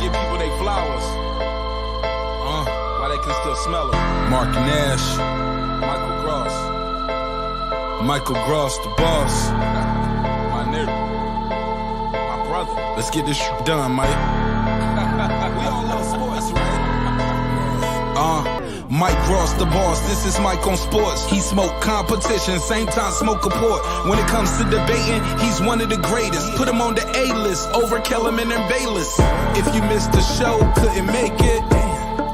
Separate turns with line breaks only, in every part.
give people their flowers. While they can still smell them. Mark Nash. Michael Gross. Michael Gross, the boss. My nigga. My brother. Let's get this shit done, Mike. We all love sports, right? Mike Ross, the boss, this is Mike on sports. He smoke competition, same time smoke a port. When it comes to debating, he's one of the greatest. Put him on the A-list, over Kellerman and Bayless. If you missed the show, couldn't make it,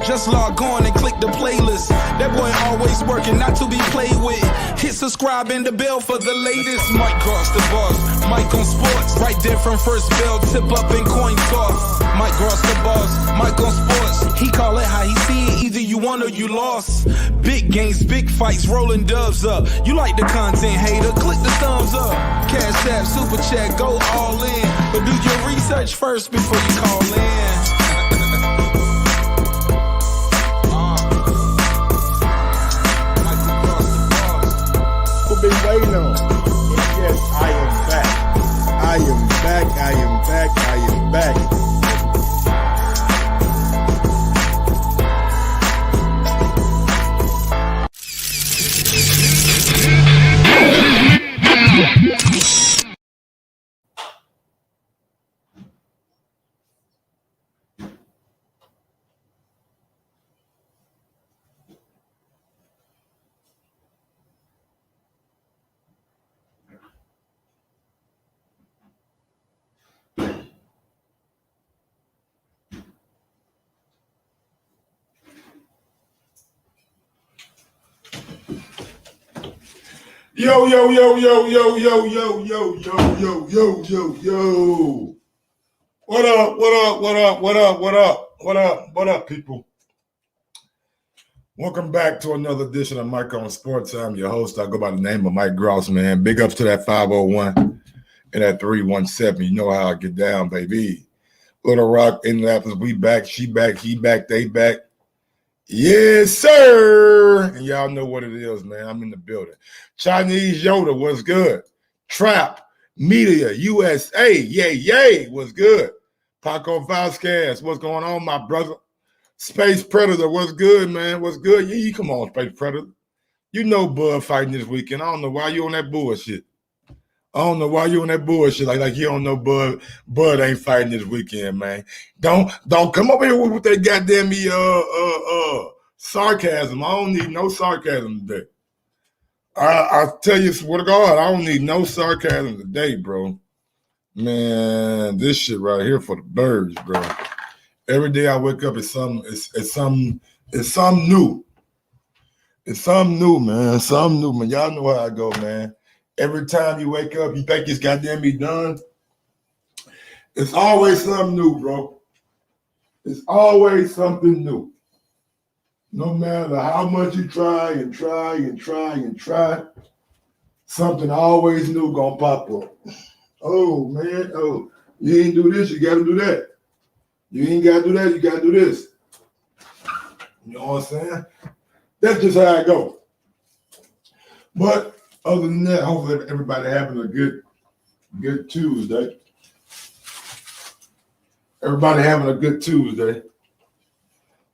just log on and click the playlist. That boy always working, not to be played with. Hit subscribe and the bell for the latest. Mike Ross, the boss, Mike on sports. Right there from first bell, tip up and coin toss. Mike Ross, the boss, Mike on sports. He call it how he see it, either you won or you lost. Big games, big fights, rolling dubs up. You like the content, hater, click the thumbs up. Cashapp, super chat, go all in. But do your research first before you call in.
Been waiting on. Yes, I am back. I am back. I am back. I am back. Yo, yo, yo, yo, yo, yo, yo, yo, yo, yo, yo, yo, yo. What up, what up, what up, what up, what up, what up, what up, people? Welcome back to another edition of Mike on Sports. I'm your host. I go by the name of Mike Gross, man. Big ups to that 501 and that 317. You know how I get down, baby. Little Rock, Indianapolis, we back, she back, he back, they back. Yes, sir. And y'all know what it is, man. I'm in the building. Chinese Yoda, what's good? Trap, Media, USA, yay, yay, what's good? Paco Vasquez, what's going on, my brother? Space Predator, what's good, man? What's good? Yeah, come on, Space Predator. You know Bud fighting this weekend. I don't know why you on that bullshit. Like you don't know Bud ain't fighting this weekend, man. Don't come up here with that goddamn sarcasm. I don't need no sarcasm today. I tell you, swear to God, I don't need no sarcasm today, bro. Man, this shit right here for the birds, bro. Every day I wake up, it's something new. It's something new, man. Something new, man. Y'all know how I go, man. Every time you wake up, you think it's goddamn be done. It's always something new, bro. It's always something new. No matter how much you try and try and try and try, something always new gonna pop up. Oh, man. Oh, you ain't do this, you gotta do that. You ain't gotta do that, you gotta do this. You know what I'm saying? That's just how I go. But other than that, hopefully everybody having a good Tuesday. Everybody having a good Tuesday.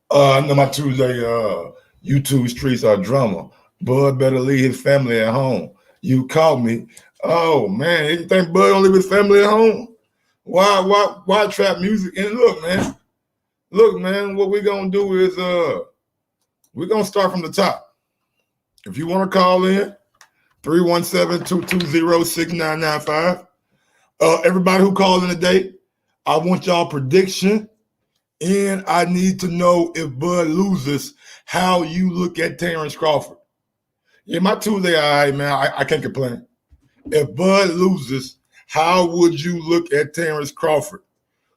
I know my Tuesday YouTube streets are drama. Bud better leave his family at home. You called me. Oh man, you think Bud don't leave his family at home? Why trap music? And look, man, what we're gonna do is we're gonna start from the top. If you want to call in, 317-220-6995. Everybody who calls in today, I want y'all prediction, and I need to know if Bud loses, how you look at Terence Crawford. Yeah, my Tuesday, all right, man. I can't complain. If Bud loses, how would you look at Terence Crawford?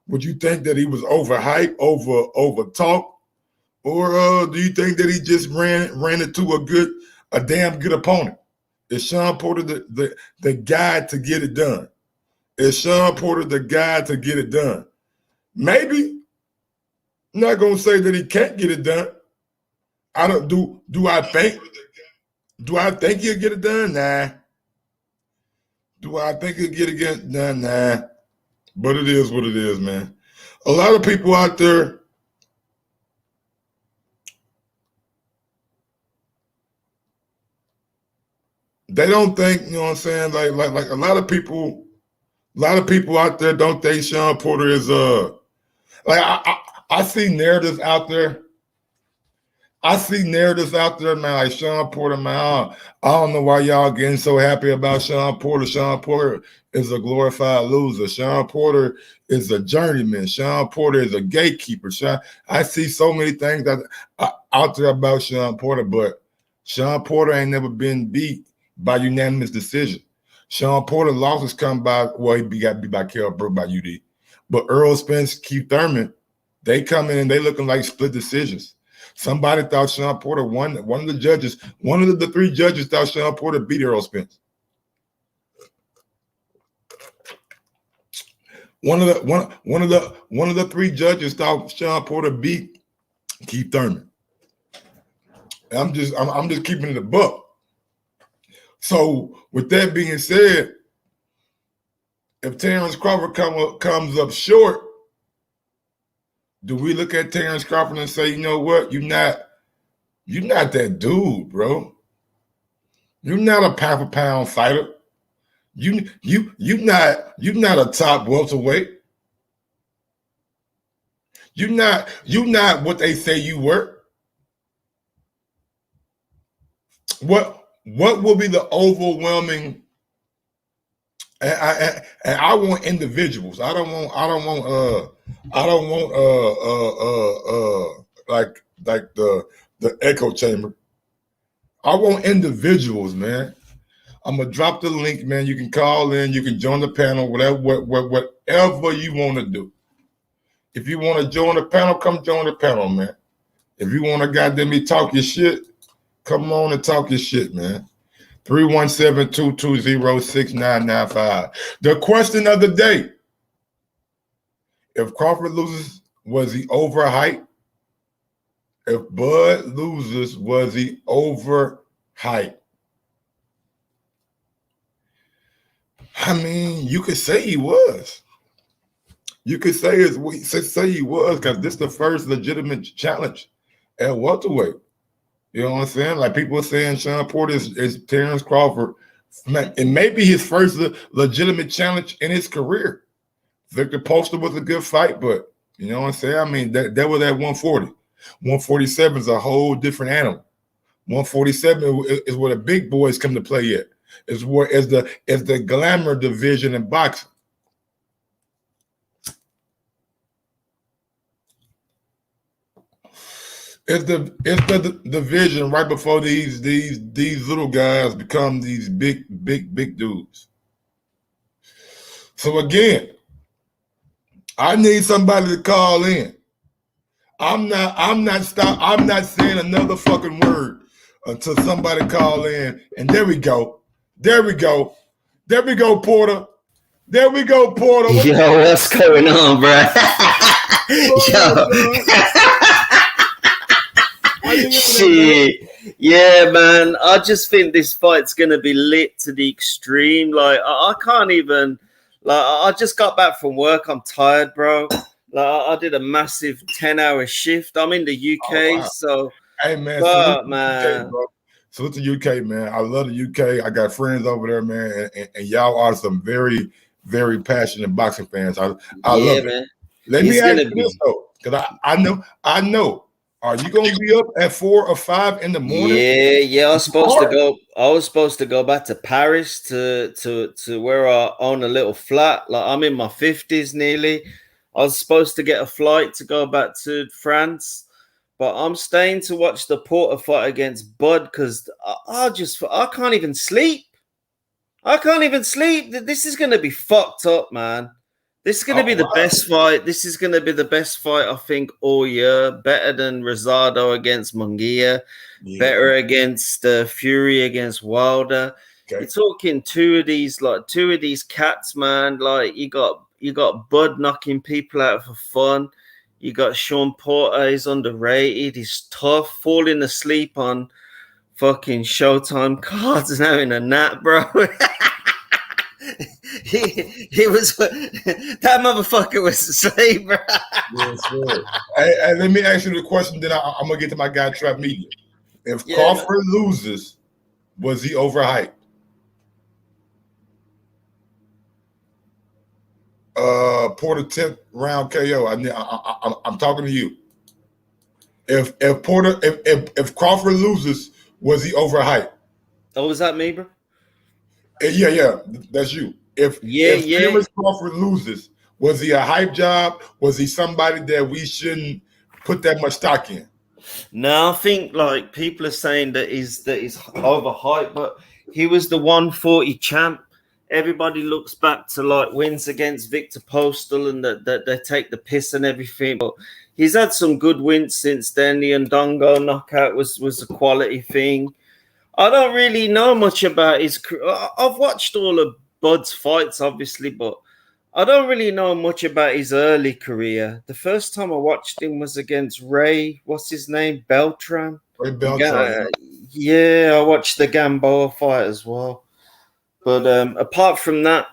Would you think that he was overhyped, over talk, or do you think that he just ran into a damn good opponent? Is Sean Porter the guy to get it done? Is Sean Porter the guy to get it done? Maybe. I'm not gonna say that he can't get it done. I don't do I think he'll get it done? Nah. Do I think he'll get it done? Nah. But it is what it is, man. A lot of people out there, they don't think, you know what I'm saying? Like a lot of people out there don't think Sean Porter is like I see narratives out there. Man, like Sean Porter, man. I don't know why y'all getting so happy about Sean Porter. Sean Porter is a glorified loser. Sean Porter is a journeyman. Sean Porter is a gatekeeper. I see so many things out there about Sean Porter, but Sean Porter ain't never been beat by unanimous decision. Sean Porter losses come by, well, he got beat by Kell Brook by UD. But Earl Spence, Keith Thurman, they come in and they looking like split decisions. Somebody thought Sean Porter won. One of the three judges thought Sean Porter beat Earl Spence. One of the three judges thought Sean Porter beat Keith Thurman. And I'm just keeping it a buck. So with that being said, if Terence Crawford comes up short, do we look at Terence Crawford and say, you know what, you're not that dude, bro. You're not a pound for pound fighter. You're not a top welterweight. You're not what they say you were. What will be the overwhelming? And I want individuals. I don't want like the echo chamber. I want individuals, man. I'm gonna drop the link, man. You can call in, you can join the panel, whatever you want to do. If you want to join the panel, come join the panel, man. If you want to goddamn me talk your shit, come on and talk your shit, man. 317-220-6995. The question of the day: if Crawford loses, was he overhyped? If Bud loses, was he overhyped? I mean, you could say he was. You could say he was, because this is the first legitimate challenge at welterweight. You know what I'm saying? Like people are saying Sean Porter is Terence Crawford. It may be his first legitimate challenge in his career. Victor Poster was a good fight, but you know what I'm saying? I mean, that was at 140. 147 is a whole different animal. 147 is where the big boys come to play at. Is the glamour division in boxing. It's the division right before these little guys become these big dudes. So again, I need somebody to call in. I'm not saying another fucking word until somebody call in. And there we go, Porter. There we go, Porter.
Yo, what's going on, bro? Yo. Shit. Yeah, man. I just think this fight's gonna be lit to the extreme. Like, I can't even. Like, I just got back from work. I'm tired, bro. Like, I did a massive 10-hour shift. I'm in the UK,
wow.
So.
Hey, man. Salute to UK, man. I love the UK. I got friends over there, man, and y'all are some very, very passionate boxing fans. I love
man.
it. Let me ask you this though, because I know. Are you gonna be up at 4 or 5 in the morning?
Yeah. I was supposed to go back to Paris to where I own a little flat. Like, I'm in my 50s nearly. I was supposed to get a flight to go back to France, but I'm staying to watch the Porter fight against Bud because I can't even sleep. This is gonna be fucked up, man. This is going to be the best fight. This is going to be the best fight, I think, all year. Better than Rosado against Munguia. Yeah. Better against Fury against Wilder. Okay. You're talking two of these cats, man. Like, you got Bud knocking people out for fun. You got Sean Porter. He's underrated. He's tough. Falling asleep on fucking Showtime cards now in a nap, bro. he was that motherfucker was a slave, bro.
Yes, sir. Hey, let me ask you the question. Then I'm gonna get to my guy Trap Media. If
Yeah,
Crawford loses, was he overhyped? Porter 10th round KO. I'm talking to you. If Crawford loses, was he overhyped?
oh, was that me, bro?
Yeah, that's you. If
Yeah.
Terence Crawford loses, was he a hype job? Was he somebody that we shouldn't put that much stock in?
No, I think like people are saying that he's overhyped, but he was the 140 champ. Everybody looks back to like wins against Victor Postal and that they take the piss and everything. But he's had some good wins since then. The Ndongo knockout was a quality thing. I don't really know much about his career. I've watched all of Bud's fights, obviously, but I don't really know much about his early career. The first time I watched him was against Ray, what's his name? Beltran.
Ray Beltran.
Yeah, I watched the Gamboa fight as well. But apart from that,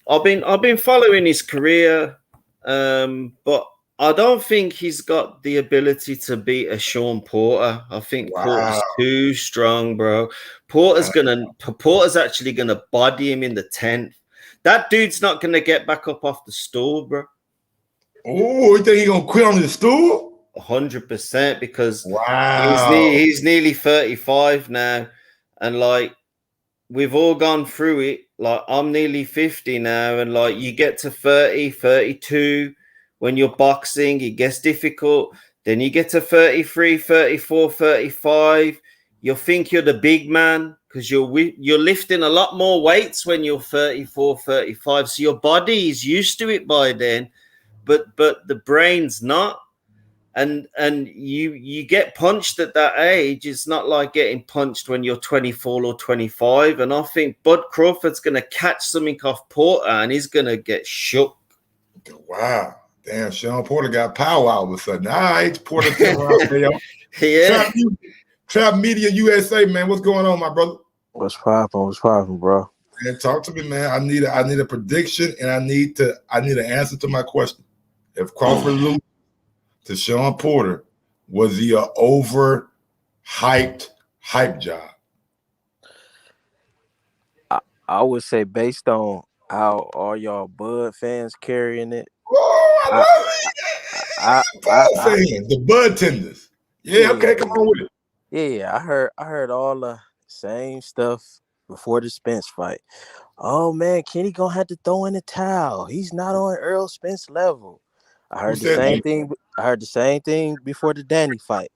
I've been following his career, but I don't think he's got the ability to beat a Sean Porter. I think Porter's too strong, bro. Porter's actually gonna body him in the 10th. That dude's not gonna get back up off the stool, bro.
Oh, you think he's gonna quit on the stool?
100%, because
wow,
he's nearly 35 now, and like we've all gone through it. Like I'm nearly 50 now, and like you get to 30, 32, when you're boxing, it gets difficult. Then you get to 33, 34, 35. You think you're the big man because you're lifting a lot more weights when you're 34, 35. So your body is used to it by then, but the brain's not. And you get punched at that age. It's not like getting punched when you're 24 or 25. And I think Bud Crawford's going to catch something off Porter and he's going to get shook.
Wow. Damn, Sean Porter got power all of a sudden. All right, Porter 10 round KO.
Yeah.
Trap Media USA, man. What's going on, my brother?
What's poppin', bro?
Man, talk to me, man. I need a prediction and I need an answer to my question. If Crawford loses to Sean Porter, was he a overhyped hype job?
I would say based on how all y'all Bud fans carrying it.
Oh, I love it. The Bud tenders. Yeah, okay, come on with it.
Yeah, I heard all the same stuff before the Spence fight. Oh man, Kenny gonna have to throw in the towel. He's not on Earl Spence level. I heard the same thing. I heard the same thing before the Danny fight.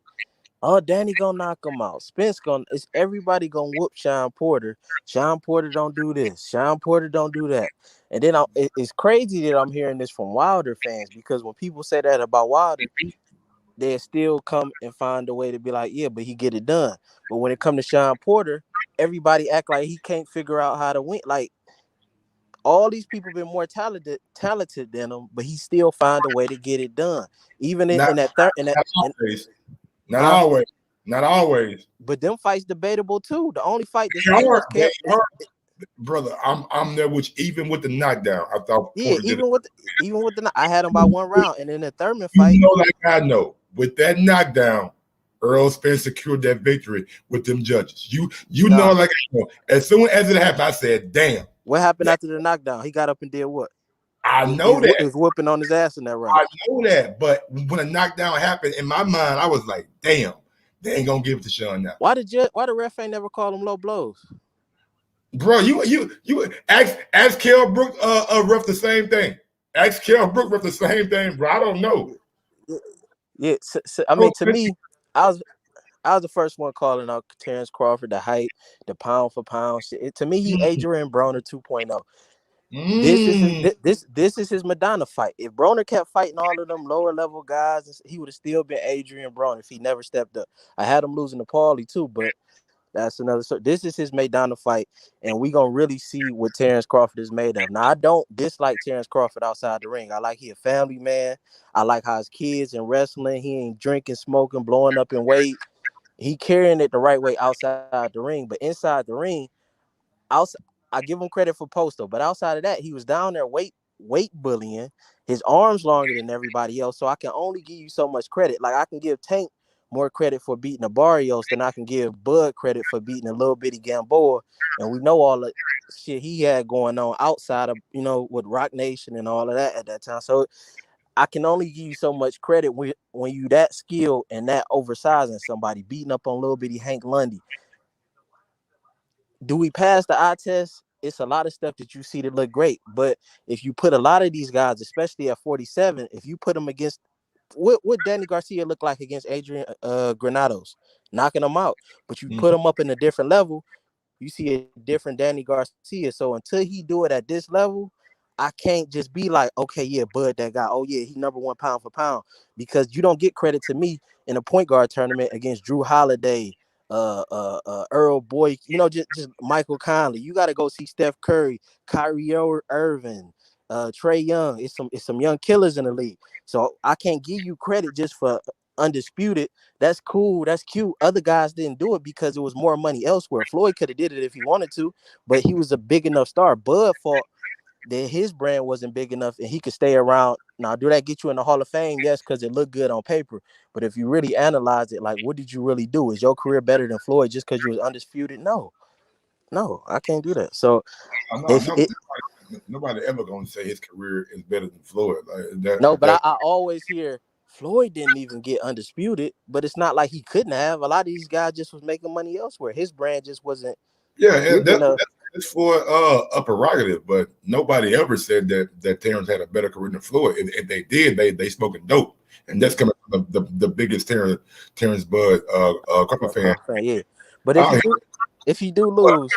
Oh, Danny gonna knock him out. Spence it's everybody gonna whoop Sean Porter. Sean Porter don't do this. Sean Porter don't do that. And then it's crazy that I'm hearing this from Wilder fans, because when people say that about Wilder, they still come and find a way to be like, yeah, but he get it done. But when it comes to Sean Porter, everybody act like he can't figure out how to win. Like all these people been more talented than him, but he still find a way to get it done. Even in that third,
Not always.
But them fights debatable too. The only fight that's
brother, I'm there with you, even with the knockdown. I thought
even with the I had him by 1 round, and in the Thurman fight,
I know with that knockdown, Earl Spence secured that victory with them judges. You know, like I know. As soon as it happened, I said, "Damn."
What happened after the knockdown? He got up and did what?
I know that.
He was whooping on his ass in that round.
I know that, but when a knockdown happened, in my mind, I was like, "Damn, they ain't gonna give it to Sean now."
Why the ref ain't never call him low blows?
Bro, you ask Kell Brook ref the same thing. Ask Kell Brook ref the same thing, bro. I don't know.
Yeah, I mean, to me, I was the first one calling out Terence Crawford, the height, the pound for pound shit. To me, he Adrian Broner 2.0. This is his Madonna fight. If Broner kept fighting all of them lower level guys, he would have still been Adrian Broner if he never stepped up. I had him losing to Paulie too, but that's another story. This is his Madonna fight, and we gonna really see what Terence Crawford is made of. Now, I don't dislike Terence Crawford outside the ring. I like he a family man. I like how his kids in wrestling. He ain't drinking, smoking, blowing up in weight. He carrying it the right way outside the ring, but inside the ring, I give him credit for Postal, but outside of that, he was down there weight bullying. His arms longer than everybody else, so I can only give you so much credit. Like I can give Tank more credit for beating a Barrios than I can give Bud credit for beating a little bitty Gamboa. And we know all the shit he had going on outside of, with Rock Nation and all of that at that time. So I can only give you so much credit when you that skilled and that oversizing somebody, beating up on little bitty Hank Lundy. Do we pass the eye test? It's a lot of stuff that you see that look great. But if you put a lot of these guys, especially at 47, if you put them against what Danny Garcia looked like against Adrian Granados, knocking them out. But you put them up in a different level, you see a different Danny Garcia. So until he do it at this level, I can't just be like, okay, yeah, Bud, that guy. Oh, yeah, he number one pound for pound. Because you don't get credit to me in a point guard tournament against Drew Holiday, Earl Boyd, just Michael Conley. You got to go see Steph Curry, Kyrie Irving, Trae Young. It's some young killers in the league. So I can't give you credit just for undisputed. That's cool. That's cute. Other guys didn't do it because it was more money elsewhere. Floyd could have did it if he wanted to, but he was a big enough star. Bud fought that his brand wasn't big enough and he could stay around. Now, do that get you in the Hall of Fame? Yes, because it looked good on paper. But if you really analyze it, like, what did you really do? Is your career better than Floyd just because you was undisputed? No, I can't do that. So
nobody ever gonna say his career is better than Floyd.
But I always hear Floyd didn't even get undisputed, but it's not like he couldn't have. A lot of these guys just was making money elsewhere. His brand just wasn't.
Yeah, that's for a prerogative, but nobody ever said that Terence had a better career than Floyd. If they did, they smoking dope, and that's coming from the biggest Terence Bud Crawford fan.
Yeah, but if you do lose,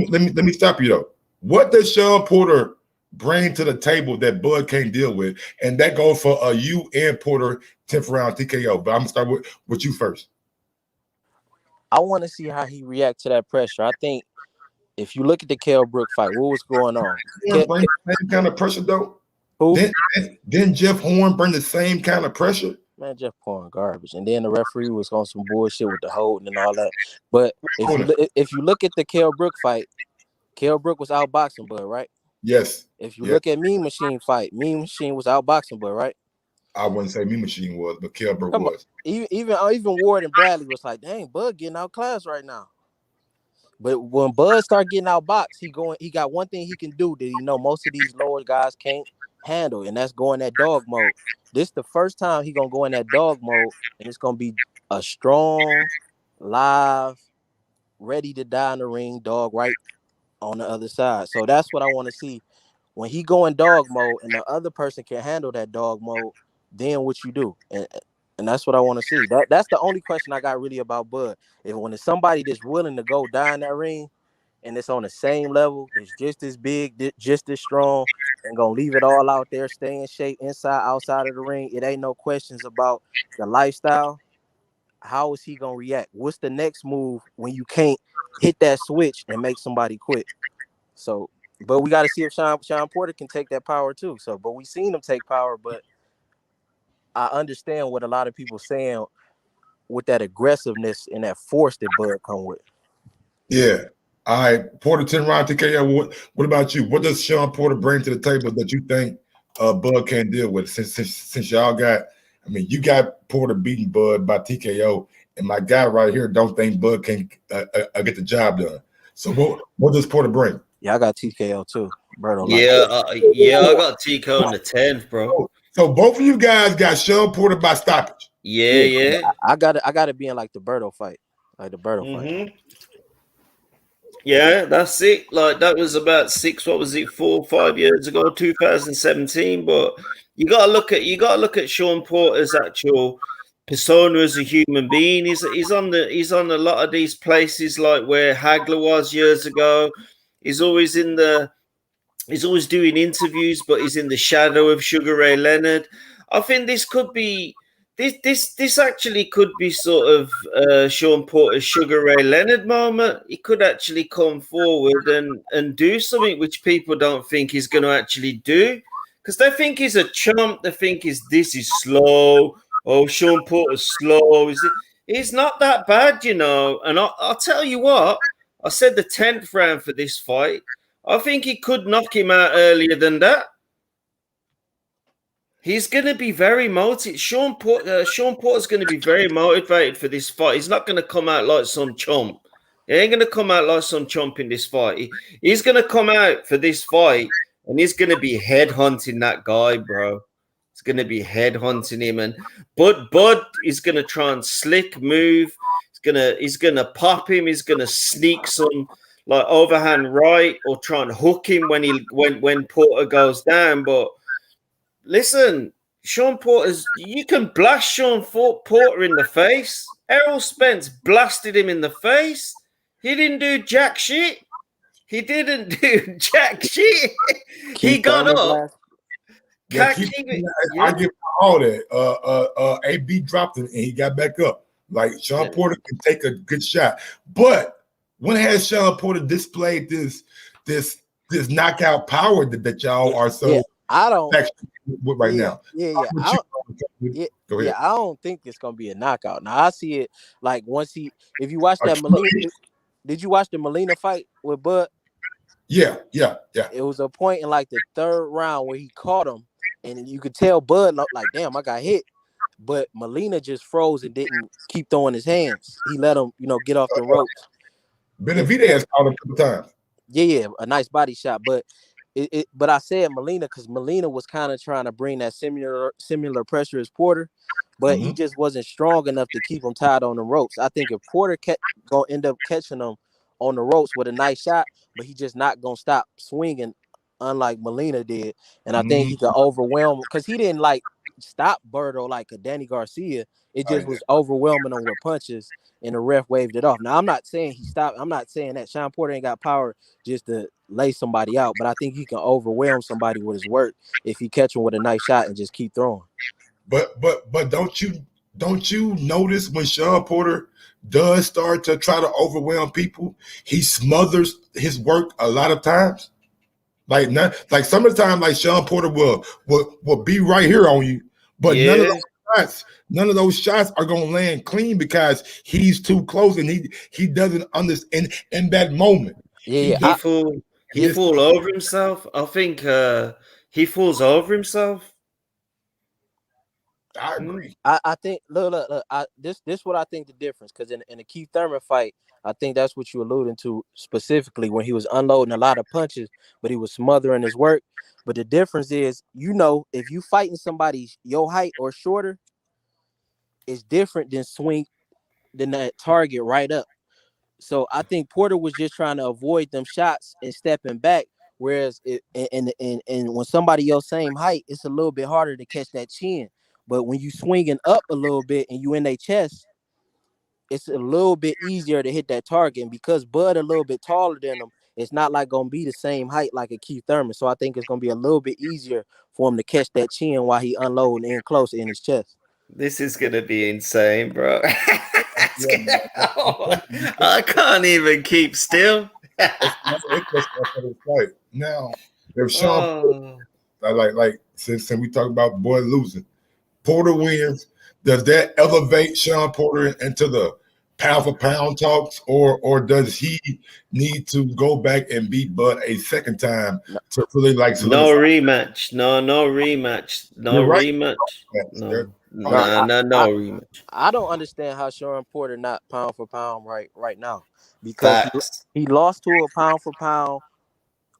let me stop you though. What does Sean Porter bring to the table that Bud can't deal with? And that goes for you and Porter 10th round TKO. But I'm gonna start with you first.
I want to see how he reacts to that pressure. I think if you look at the Kell Brook fight, what was going on?
Bring the same kind of pressure though.
Who?
Didn't Jeff Horn bring the same kind of pressure?
Man, Jeff Horn garbage. And then the referee was on some bullshit with the holding and all that. But if you look at the Kell Brook fight, Kell Brook was outboxing Bud, right?
Yes.
If you look at Mean Machine fight, Mean Machine was outboxing Bud, right?
I wouldn't say Mean Machine was, but Kell Brook was.
Even Ward and Bradley was like, dang, Bud getting outclassed right now. But when Bud start getting outboxed, he got one thing he can do that most of these lower guys can't handle, and that's going that dog mode. This the first time he gonna go in that dog mode, and it's gonna be a strong, live, ready to die in the ring dog right on the other side. So that's what I want to see. When he go in dog mode and the other person can handle that dog mode, then what you do. And that's what I want to see. That's the only question I got really about Bud. When it's somebody that's willing to go die in that ring and it's on the same level, it's just as big, just as strong, and gonna leave it all out there, stay in shape inside, outside of the ring. It ain't no questions about the lifestyle. How is he gonna react? What's the next move when you can't hit that switch and make somebody quit? So, but we got to see if Sean Porter can take that power too. So, but we seen him take power, but I understand what a lot of people saying with that aggressiveness and that force that Bud come with.
Yeah. All right. Porter 10 round TKO. What about you? What does Sean Porter bring to the table that you think Bud can't deal with? Since y'all got, you got Porter beating Bud by TKO, and my guy right here don't think Bud can get the job done. So what does Porter bring?
Yeah, I got TKO too. Berto,
I got TKO in the 10th, bro.
So both of you guys got Sean Porter by stoppage.
Yeah.
I got it being like the Berto fight, fight.
Yeah, that's it. Like that was about 4 or 5 years ago, 2017. But you gotta look at Sean Porter's actual persona as a human being. He's on a lot of these places like where Hagler was years ago. He's always doing interviews, but he's in the shadow of Sugar Ray Leonard. I think this could be this actually could be sort of Sean Porter's Sugar Ray Leonard moment. He could actually come forward and do something which people don't think he's going to actually do, because they think he's a chump. They think this is slow. Oh, Sean Porter's slow. He's not that bad, And I'll tell you what. I said the 10th round for this fight. I think he could knock him out earlier than that. He's going to be very motivated. Sean Porter's going to be very motivated for this fight. He's not going to come out like some chump. He ain't going to come out like some chump in this fight. He's going to come out for this fight, and he's going to be headhunting that guy, bro. He's going to be headhunting him, and Bud is going to try and slick move. He's gonna pop him. He's going to sneak some like overhand right or try and hook him when Porter goes down, but. Listen, Sean Porter's. You can blast Sean Porter in the face. Errol Spence blasted him in the face. He didn't do jack shit. He didn't do jack shit. He got up.
I give all that. AB dropped him and he got back up. Like Sean Porter can take a good shot, but when has Sean Porter displayed this knockout power that y'all are so?
Yeah, I don't.
Right now.
I don't think it's gonna be a knockout. Now I see it like if you watch that Molina, did you watch the Molina fight with Bud?
Yeah.
It was a point in like the third round where he caught him, and you could tell Bud like, damn, I got hit. But Molina just froze and didn't keep throwing his hands. He let him, get off the ropes.
Benavidez has caught him a couple times.
Yeah, a nice body shot, but. But I said Molina because Molina was kind of trying to bring that similar pressure as Porter, but he just wasn't strong enough to keep him tied on the ropes. I think if Porter gonna end up catching him on the ropes with a nice shot, but he just not gonna stop swinging, unlike Molina did. And I think he could overwhelm because he didn't like stop Berto like a Danny Garcia. It just was overwhelming him with punches, and the ref waved it off. Now I'm not saying he stopped. I'm not saying that Sean Porter ain't got power just to lay somebody out, but I think he can overwhelm somebody with his work if he catch him with a nice shot and just keep throwing.
But don't you notice when Sean Porter does start to try to overwhelm people, he smothers his work a lot of times. Like some of the time, like Sean Porter will be right here on you, but none of those shots are gonna land clean because he's too close and he doesn't understand in that moment.
He falls over himself. I think he falls over himself.
I agree.
I think look. This what I think the difference, because in the Keith Thurman fight, I think that's what you're alluding to specifically when he was unloading a lot of punches, but he was smothering his work. But the difference is, if you fighting somebody your height or shorter, it's different than that target right up. So I think Porter was just trying to avoid them shots and stepping back. Whereas and when somebody your same height, it's a little bit harder to catch that chin. But when you swinging up a little bit and you in their chest, it's a little bit easier to hit that target. And because Bud a little bit taller than him, it's not like gonna be the same height like a Keith Thurman. So I think it's gonna be a little bit easier for him to catch that chin while he unloading in close in his chest.
This is gonna be insane, bro. I can't even keep still.
Now, if Sean, like since we talk about Boy losing, Porter wins. Does that elevate Sean Porter into the pound for pound talks, or does he need to go back and beat Bud a second time to really like
no rematch? No rematch. No rematch. No rematch.
I don't understand how Sean Porter not pound for pound right now, because he lost to a pound for pound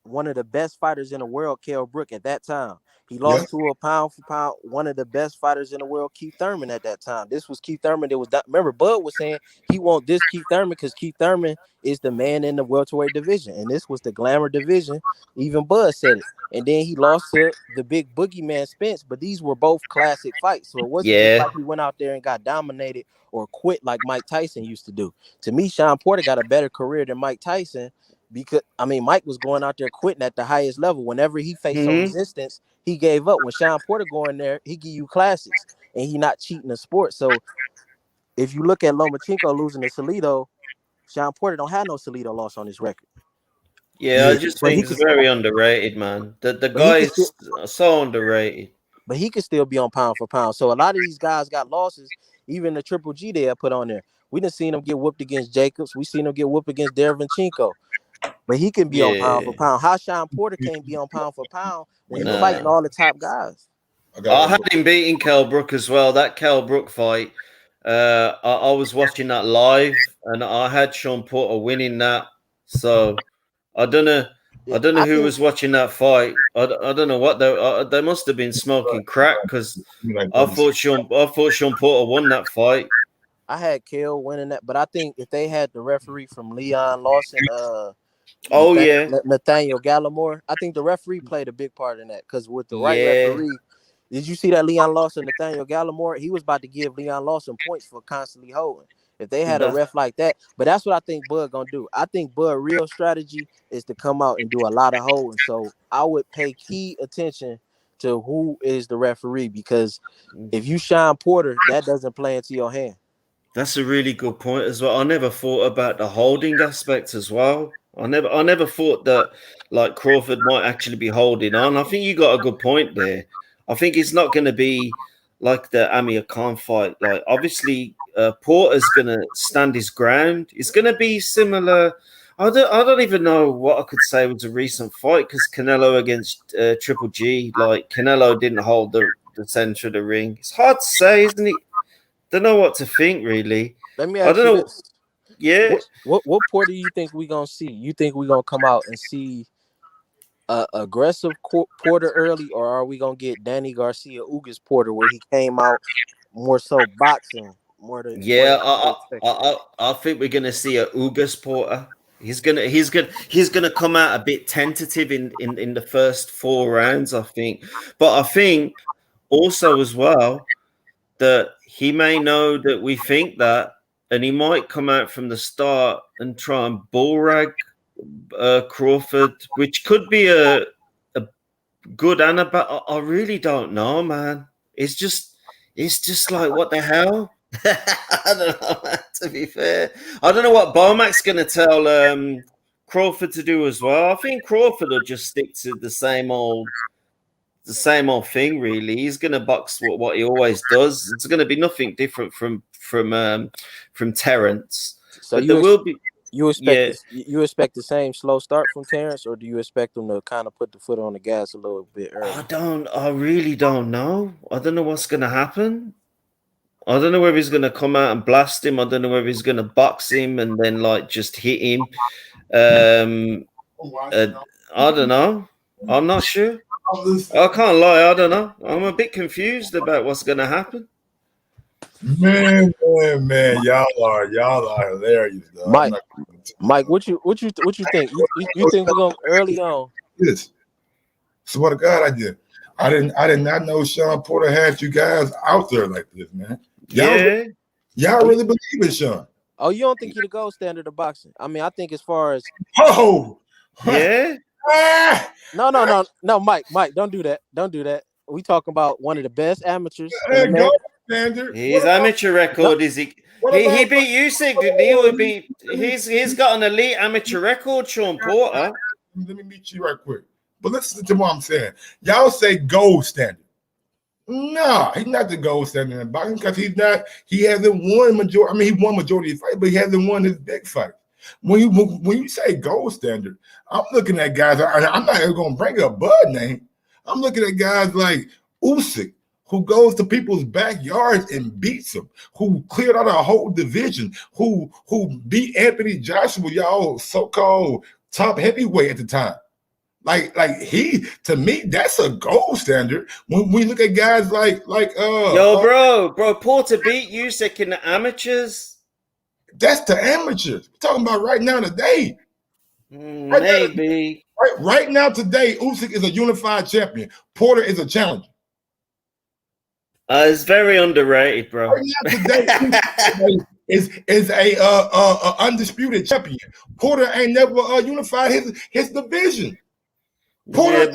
one of the best fighters in the world, Kell Brook, at that time. He lost to a pound for pound one of the best fighters in the world, Keith Thurman, at that time. This was Keith Thurman. Remember, Bud was saying he want this Keith Thurman because Keith Thurman is the man in the welterweight division, and this was the glamour division. Even Bud said it. And then he lost to the big boogeyman Spence, but these were both classic fights. So it wasn't just like he went out there and got dominated or quit like Mike Tyson used to do. To me, Sean Porter got a better career than Mike Tyson because, Mike was going out there quitting at the highest level. Whenever he faced some resistance, he gave up. When Sean Porter go in there, he give you classics, and he not cheating the sport. So if you look at Lomachenko losing to Salido, Sean Porter don't have no Salido loss on his record.
Yeah, I just think he's very underrated, man. The guy is so underrated.
But he could still be on pound for pound. So a lot of these guys got losses, even the Triple G they put on there. We done seen him get whooped against Jacobs. We seen him get whooped against Derevyanchenko. but he can be on pound for
Yeah.
pound. How Sean Porter can't be on pound for pound when he's fighting
Nah.
all the top guys?
I had him beating Kell Brook as well. That Kell Brook fight, I was watching that live, and I had Sean Porter winning that. So I don't know.
Yeah,
I don't know
I
who
think
was watching that fight. I don't know what they must have been smoking crack because I thought Sean Porter won that fight.
I had Kell winning that, but I think if they had the referee from Leon Lawson,
Oh yeah,
Nathaniel Gallimore, I think the referee played a big part in that because with the right
yeah.
referee, did you see that Leon Lawson, Nathaniel Gallimore? He was about to give Leon Lawson points for constantly holding. If they had a
That,
ref like that, but that's what I think Bud gonna do. I think Bud real strategy is to come out and do a lot of holding. So I would pay key attention to who is the referee because if you Sean Porter, that doesn't play into your hand.
That's a really good point as well. I never thought about the holding aspect as well. I never thought that like Crawford might actually be holding on. I think you got a good point there. I think it's not going to be like the Amir Khan fight. Like obviously, Porter's going to stand his ground. It's going to be similar. I don't even know what I could say was a recent fight because Canelo against Triple G. Like Canelo didn't hold the center of the ring. It's hard to say, isn't it? Don't know what to think really.
Let me
I
ask
don't
you
know.
this.
Yeah,
What Porter you think we gonna see? You think we gonna come out and see aggressive Porter early, or are we gonna get Danny Garcia Ugas Porter where he came out more so boxing more than
I think we're gonna see a Ugas Porter. He's gonna come out a bit tentative in the first 4 rounds, I think. But I think also as well that he may know that we think that, and he might come out from the start and try and bull rag Crawford, which could be a good and a bad. I really don't know, man. It's just like what the hell. I don't know, man, to be fair. I don't know what Bomac's going to tell Crawford to do as well. I think Crawford will just stick to the same old thing. Really, he's going to box what he always does. It's going to be nothing different from Terence.
So
But there will be,
you expect
yeah.
this, you expect the same slow start from Terence, or do you expect him to kind of put the foot on the gas a little bit early?
I really don't know. I don't know what's going to happen. I don't know whether he's going to come out and blast him. I don't know whether he's going to box him and then like just hit him. I don't know. I'm not sure. I can't lie. I don't know. I'm a bit confused about what's going to happen.
Man, y'all are hilarious, dog.
Mike, what you think? You think we're gonna early on?
Yes. Swear to God, I did. I did not know Sean Porter had you guys out there like this, man. Y'all really believe in Sean?
Oh, you don't think he's the gold standard of boxing? I mean, I think as far as
yeah.
No, Mike, don't do that. Don't do that. We talking about one of the best amateurs.
His amateur record is he beat Usyk, didn't he? He's got an elite amateur record, Sean Porter.
Let me meet you right quick. But listen to what I'm saying. Y'all say gold standard. No, he's not the gold standard in boxing because he hasn't won majority. I mean, he won majority of fights, but he hasn't won his big fight. When you say gold standard, I'm looking at guys. I'm not even going to bring up Bud name. I'm looking at guys like Usyk, who goes to people's backyards and beats them, who cleared out a whole division, who beat Anthony Joshua, y'all so-called top heavyweight at the time. Like he, to me, that's a gold standard. When we look at guys like
bro, Porter beat Usyk in the amateurs.
That's the amateurs. We're talking about right now today.
Maybe.
Right now today, Usyk is a unified champion. Porter is a challenger.
It's very underrated, bro.
Right now today, is a undisputed champion. Porter ain't never unified his division. Porter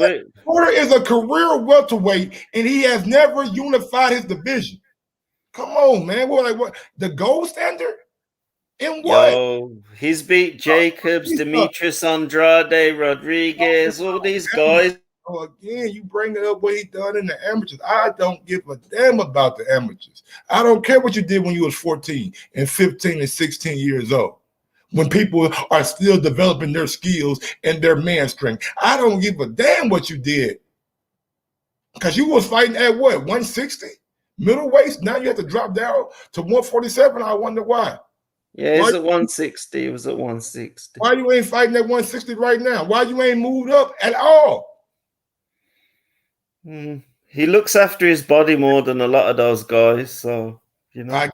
is a career welterweight, and he has never unified his division. Come on, man. What the gold standard? In what?
Yo, he's beat Jacobs, Demetrius Andrade, Rodriguez, all these guys.
Oh, again, you bring it up what he done in the amateurs. I don't give a damn about the amateurs. I don't care what you did when you was 14 and 15 and 16 years old. when people are still developing their skills and their man strength. I don't give a damn what you did. Because you was fighting at what, 160? Middleweight? Now you have to drop down to 147. I wonder why.
Yeah, it was at 160. It was at 160.
Why you ain't fighting at 160 right now? Why you ain't moved up at all?
He looks after his body more than a lot of those guys. So, you know.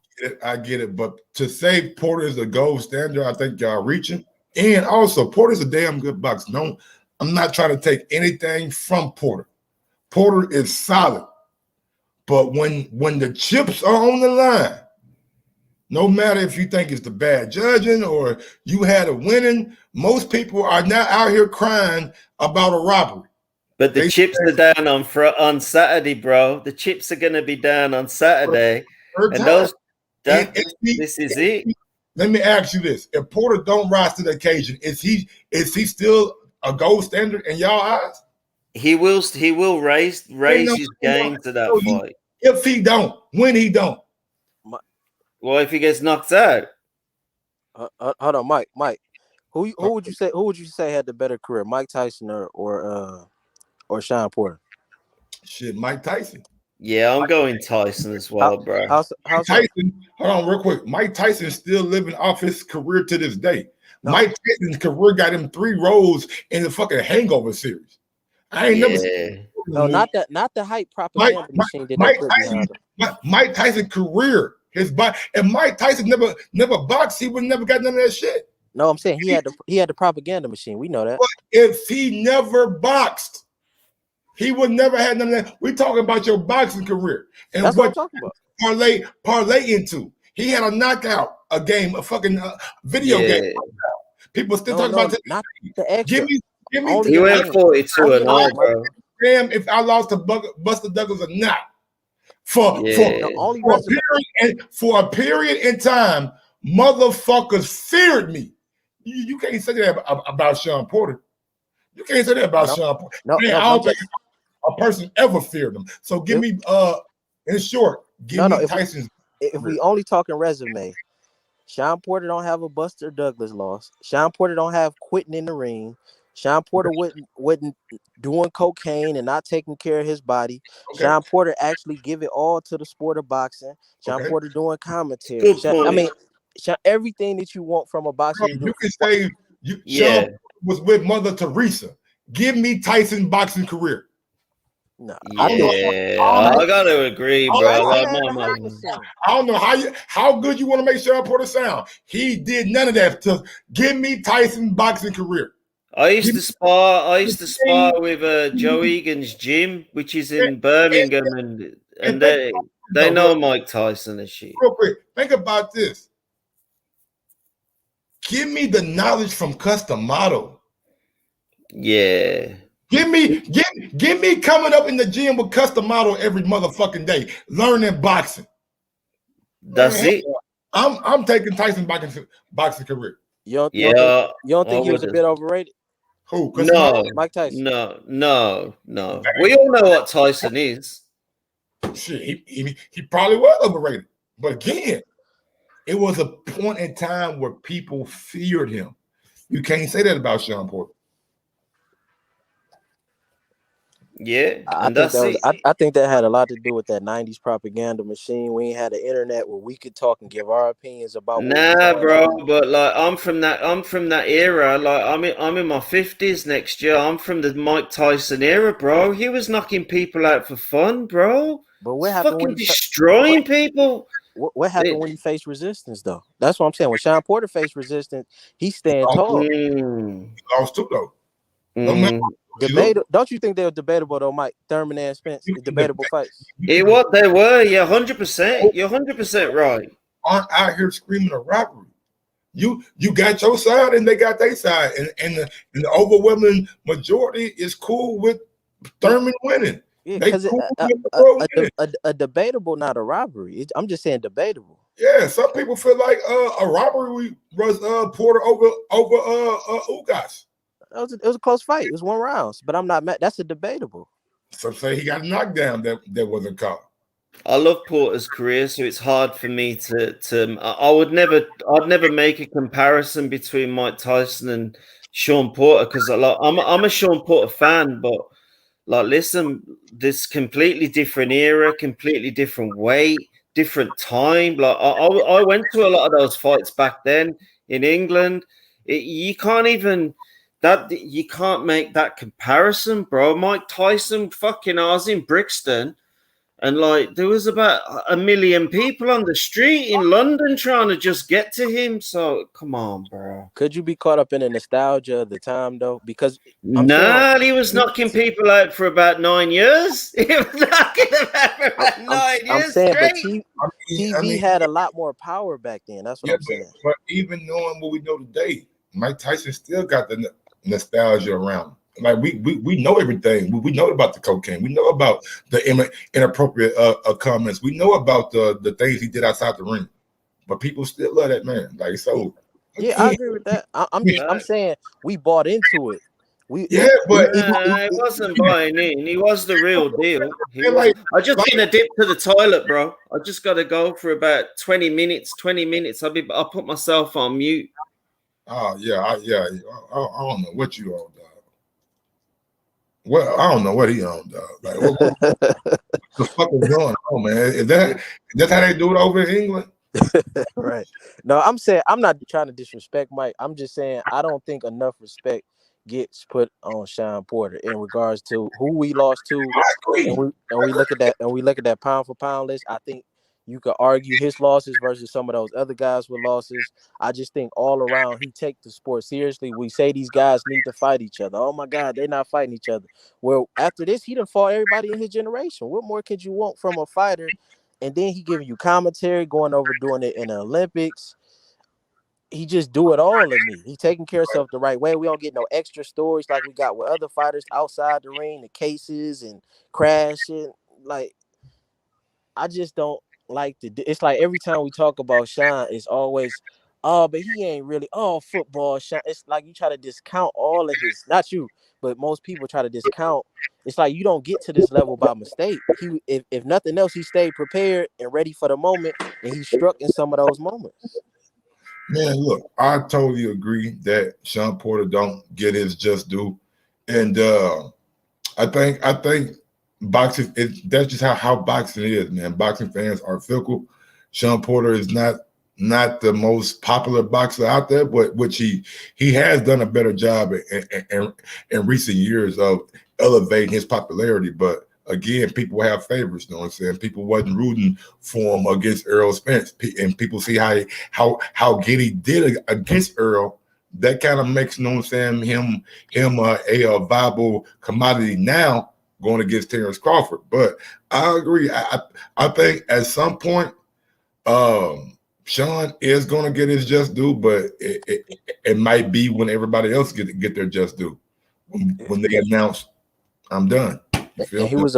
I get it. But to say Porter is a gold standard, I think y'all reaching. And also, Porter's a damn good boxer. No, I'm not trying to take anything from Porter. Porter is solid. But when the chips are on the line, no matter if you think it's the bad judging or you had a winning, most people are not out here crying about a robbery.
But the chips are down on Saturday, bro. The chips are going to be down on Saturday. And this is it.
Let me ask you this. If Porter don't rise to the occasion, is he still a gold standard in y'all eyes?
He will raise his game to that fight.
If he don't, when he don't.
Well, if he gets knocked out.
Hold on, Mike. Who would you say had the better career, Mike Tyson or Sean Porter?
Shit, Mike Tyson.
Yeah, I'm going Tyson as well, bro.
Tyson, hold on real quick. Mike Tyson's still living off his career to this day. No. Mike Tyson's career got him 3 roles in the fucking Hangover series. I ain't never seen.
No, not the hype propaganda machine.
Mike Tyson's career, his body, and Mike Tyson never boxed. He would never got none of that shit.
No, I'm saying he had the propaganda machine. We know that.
But if he never boxed, he would never have none of that. We're talking about your boxing career and
that's what I'm talking about.
Parlay into. He had a knockout, a game, a fucking video game. People still talking about this.
Not the extra.
Give me. He went 42 and all, bro.
Damn, if I lost to Buster Douglas or not. For a period in time, motherfuckers feared me. You can't say that about Sean Porter. You can't say that about Sean Porter. I don't think a person ever feared him. So give me in short, give me Tyson's.
If we only talking resume, Sean Porter don't have a Buster Douglas loss. Sean Porter don't have quitting in the ring. Sean Porter wasn't doing cocaine and not taking care of his body. Okay. Sean Porter actually give it all to the sport of boxing. Sean Porter doing commentary. Everything that you want from a boxer.
You can say Sean was with Mother Teresa. Give me Tyson's boxing career.
No, I gotta agree, bro.
I don't know how good you want to make Sean Porter sound. He did none of that. To give me Tyson's boxing career.
I used to spar with Joe Egan's gym, which is in Birmingham, and they know Mike Tyson and shit.
Real quick, think about this. Give me the knowledge from Customato.
Yeah.
Give me coming up in the gym with Customato every motherfucking day, learning boxing.
That's it.
I'm taking Tyson boxing career.
You don't think he was a bit overrated?
Who?
No,
Mike Tyson.
No. We all know what Tyson is.
Shit, he probably was overrated. But again, it was a point in time where people feared him. You can't say that about Sean Porter.
Yeah,
I think that had a lot to do with that 90s propaganda machine. We ain't had the internet where we could talk and give our opinions about.
Nah, bro, but like I'm from that era. Like I'm in my 50s next year. I'm from the Mike Tyson era, bro. He was knocking people out for fun, bro.
But what happened
when destroying people?
What happened when he faced resistance, though? That's what I'm saying. When Sean Porter faced resistance, he stand tall.
He lost too, though.
Don't you think they were debatable though, Mike? Thurman and Spence, debatable fights.
They were, yeah, 100%. You're 100% right.
Aren't out here screaming a robbery. You got your side and they got their side, and the overwhelming majority is cool with Thurman winning.
Yeah, because a debatable, not a robbery. I'm just saying debatable.
Yeah, some people feel like a robbery was Porter over Ugas.
It was a close fight. It was 1 round, but I'm not mad. That's a debatable.
Some say he got a knockdown that wasn't called.
I love Porter's career, so it's hard for me to. I'd never make a comparison between Mike Tyson and Sean Porter because I'm a Sean Porter fan, but like, listen, this completely different era, completely different weight, different time. Like, I went to a lot of those fights back then in England. You can't even you can't make that comparison, bro. Mike Tyson, fucking, I was in Brixton. And like there was about 1 million people on the street in London trying to just get to him. So come on, bro.
Could you be caught up in the nostalgia of the time though? Because I'm saying
Nah, he was knocking people out for about 9 years. He was knocking them out for about 9 years
saying, but
straight.
TV had a lot more power back then. That's what I'm saying.
But even knowing what we know today, Mike Tyson still got the nostalgia around him. Like we know everything. We know about the cocaine. We know about the inappropriate comments. We know about the things he did outside the ring. But people still love that man. Like so.
Yeah, I agree with that. I'm saying we bought into it.
It wasn't buying in. He was the real deal. I just gonna dip to the toilet, bro. I just gotta go for about 20 minutes. 20 minutes. I'll put myself on mute.
Oh yeah, I don't know what you on, dog. Well, I don't know what he on, dog. Like, what the fuck is going on, man? Is that's how they do it over in England?
Right. No, I'm saying I'm not trying to disrespect Mike. I'm just saying I don't think enough respect gets put on Sean Porter in regards to who we lost to. And we look at that pound for pound list. I think you could argue his losses versus some of those other guys with losses. I just think all around he take the sport seriously. We say these guys need to fight each other. Oh my God, they're not fighting each other. Well, after this, he done fought everybody in his generation. What more could you want from a fighter? And then he giving you commentary, going over doing it in the Olympics. He just do it all to me. He taking care of himself the right way. We don't get no extra stories like we got with other fighters outside the ring, the cases and crashing. Like, I just don't like it's like every time we talk about Sean, it's always, oh, but he ain't really, football, Sean. It's like you try to discount all of his, not you, but most people try to discount. It's like you don't get to this level by mistake. If nothing else, he stayed prepared and ready for the moment, and he struck in some of those moments.
Man, look, I totally agree that Sean Porter don't get his just due, and I think boxing that's just how boxing is, man. Boxing fans are fickle. Sean Porter is not the most popular boxer out there, but which he has done a better job in recent years of elevating his popularity. But again, people have favorites, you know what I'm saying? People wasn't rooting for him against Errol Spence, and people see how Giddy did against Earl. That kind of makes, you know what I'm saying, him a viable commodity now going against Terence Crawford. But I agree. I think at some point, Sean is going to get his just due, but it might be when everybody else get their just due. When they announce, I'm done.
And he was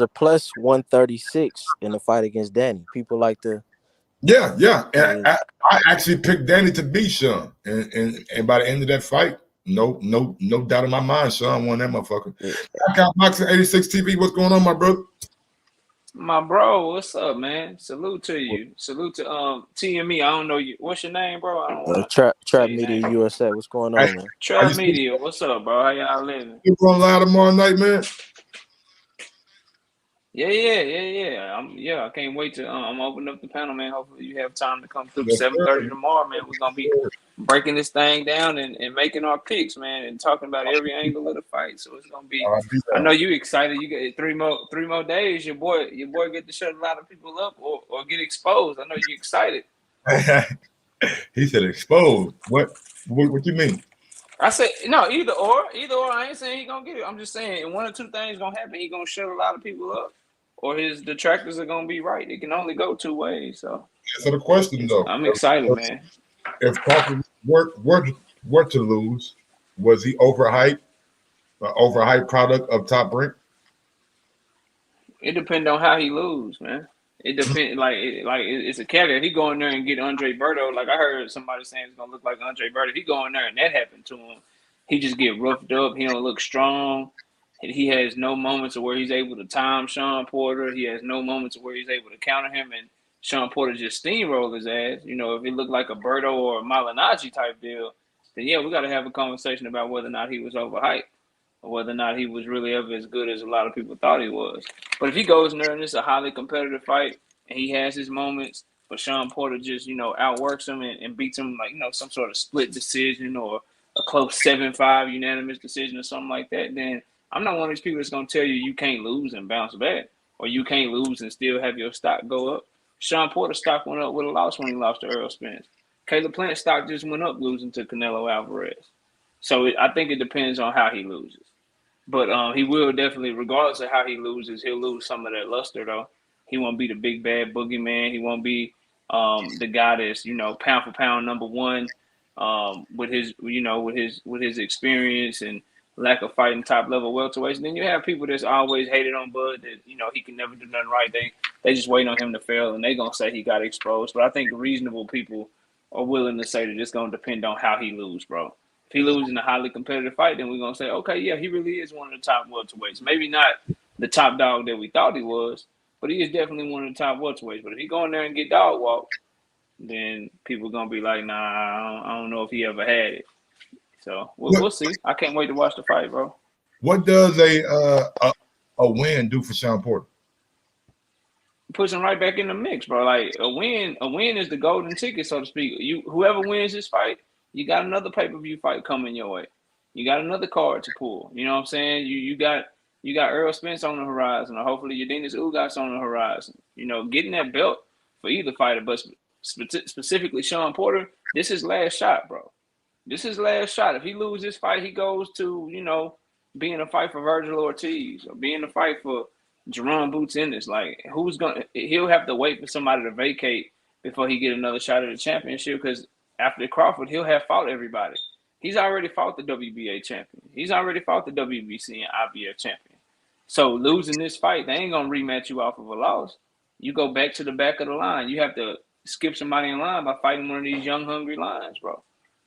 a plus 136 in the fight against Danny. People like to.
Yeah. And I actually picked Danny to beat Sean, and by the end of that fight, no doubt in my mind, Sean won that motherfucker. Knockout Boxing 86 TV, what's going on, my brother?
My bro, what's up, man? Salute to you. Salute to TME. I don't know you. What's your name, bro? I don't want
to Trap Media USA. What's going on, man?
Trap Media. What's up, bro? How y'all living?
You going live tomorrow night, man?
Yeah. I can't wait to I'm opening up the panel, man. Hopefully you have time to come through. 7:30 tomorrow, man. We're gonna be breaking this thing down and making our picks, man, and talking about every angle of the fight. So it's gonna be. I know you excited. You get three more days. Your boy get to shut a lot of people up or get exposed. I know you excited.
He said exposed. What you mean?
I said no, either or. I ain't saying he gonna get it. I'm just saying one or two things gonna happen. He gonna shut a lot of people up, or his detractors are gonna be right. It can only go two ways. So
answer the question though.
I'm excited, man.
If Crawford were to lose, was he overhyped? An overhyped product of Top Rank?
It depends on how he lose, man. It depends. It's a caveat. He go in there and get Andre Berto. Like I heard somebody saying it's gonna look like Andre Berto. He go in there and that happened to him. He just get roughed up. He don't look strong. He has no moments of where he's able to time Sean Porter. He has no moments of where he's able to counter him, and Sean Porter just steamroll his ass. You know, if he looked like a Berto or a Malignaggi type deal, then yeah, we got to have a conversation about whether or not he was overhyped or whether or not he was really ever as good as a lot of people thought he was. But if he goes in there and it's a highly competitive fight and he has his moments, but Sean Porter just, outworks him and beats him like, some sort of split decision or a close 7-5 unanimous decision or something like that, then I'm not one of these people that's going to tell you can't lose and bounce back or you can't lose and still have your stock go up. Sean Porter's stock went up with a loss when he lost to Errol Spence. Caleb Plant's stock just went up losing to Canelo Alvarez. So I think it depends on how he loses. But he will definitely, regardless of how he loses, he'll lose some of that luster, though. He won't be the big bad boogeyman. He won't be the guy that's, pound for pound number one with his experience and lack of fighting top level welterweights. And then you have people that's always hated on Bud that, he can never do nothing right. They just waiting on him to fail and they're going to say he got exposed. But I think reasonable people are willing to say that it's going to depend on how he loses, bro. If he loses in a highly competitive fight, then we're going to say, okay, yeah, he really is one of the top welterweights. Maybe not the top dog that we thought he was, but he is definitely one of the top welterweights. But if he go in there and get dog walked, then people are going to be like, nah, I don't know if he ever had it. So we'll see. I can't wait to watch the fight, bro.
What does a win do for Sean Porter?
Push him right back in the mix, bro. Like a win is the golden ticket, so to speak. Whoever wins this fight, you got another pay-per-view fight coming your way. You got another card to pull. You know what I'm saying? You got Errol Spence on the horizon, or hopefully Yadinas Ugas on the horizon. Getting that belt for either fighter, but specifically Sean Porter, this is last shot, bro. This is last shot. If he loses this fight, he goes to, be in a fight for Virgil Ortiz or be in a fight for Jerome Boots Ennis. Like, he'll have to wait for somebody to vacate before he get another shot at the championship because after Crawford, he'll have fought everybody. He's already fought the WBA champion. He's already fought the WBC and IBF champion. So losing this fight, they ain't going to rematch you off of a loss. You go back to the back of the line. You have to skip somebody in line by fighting one of these young, hungry lions, bro.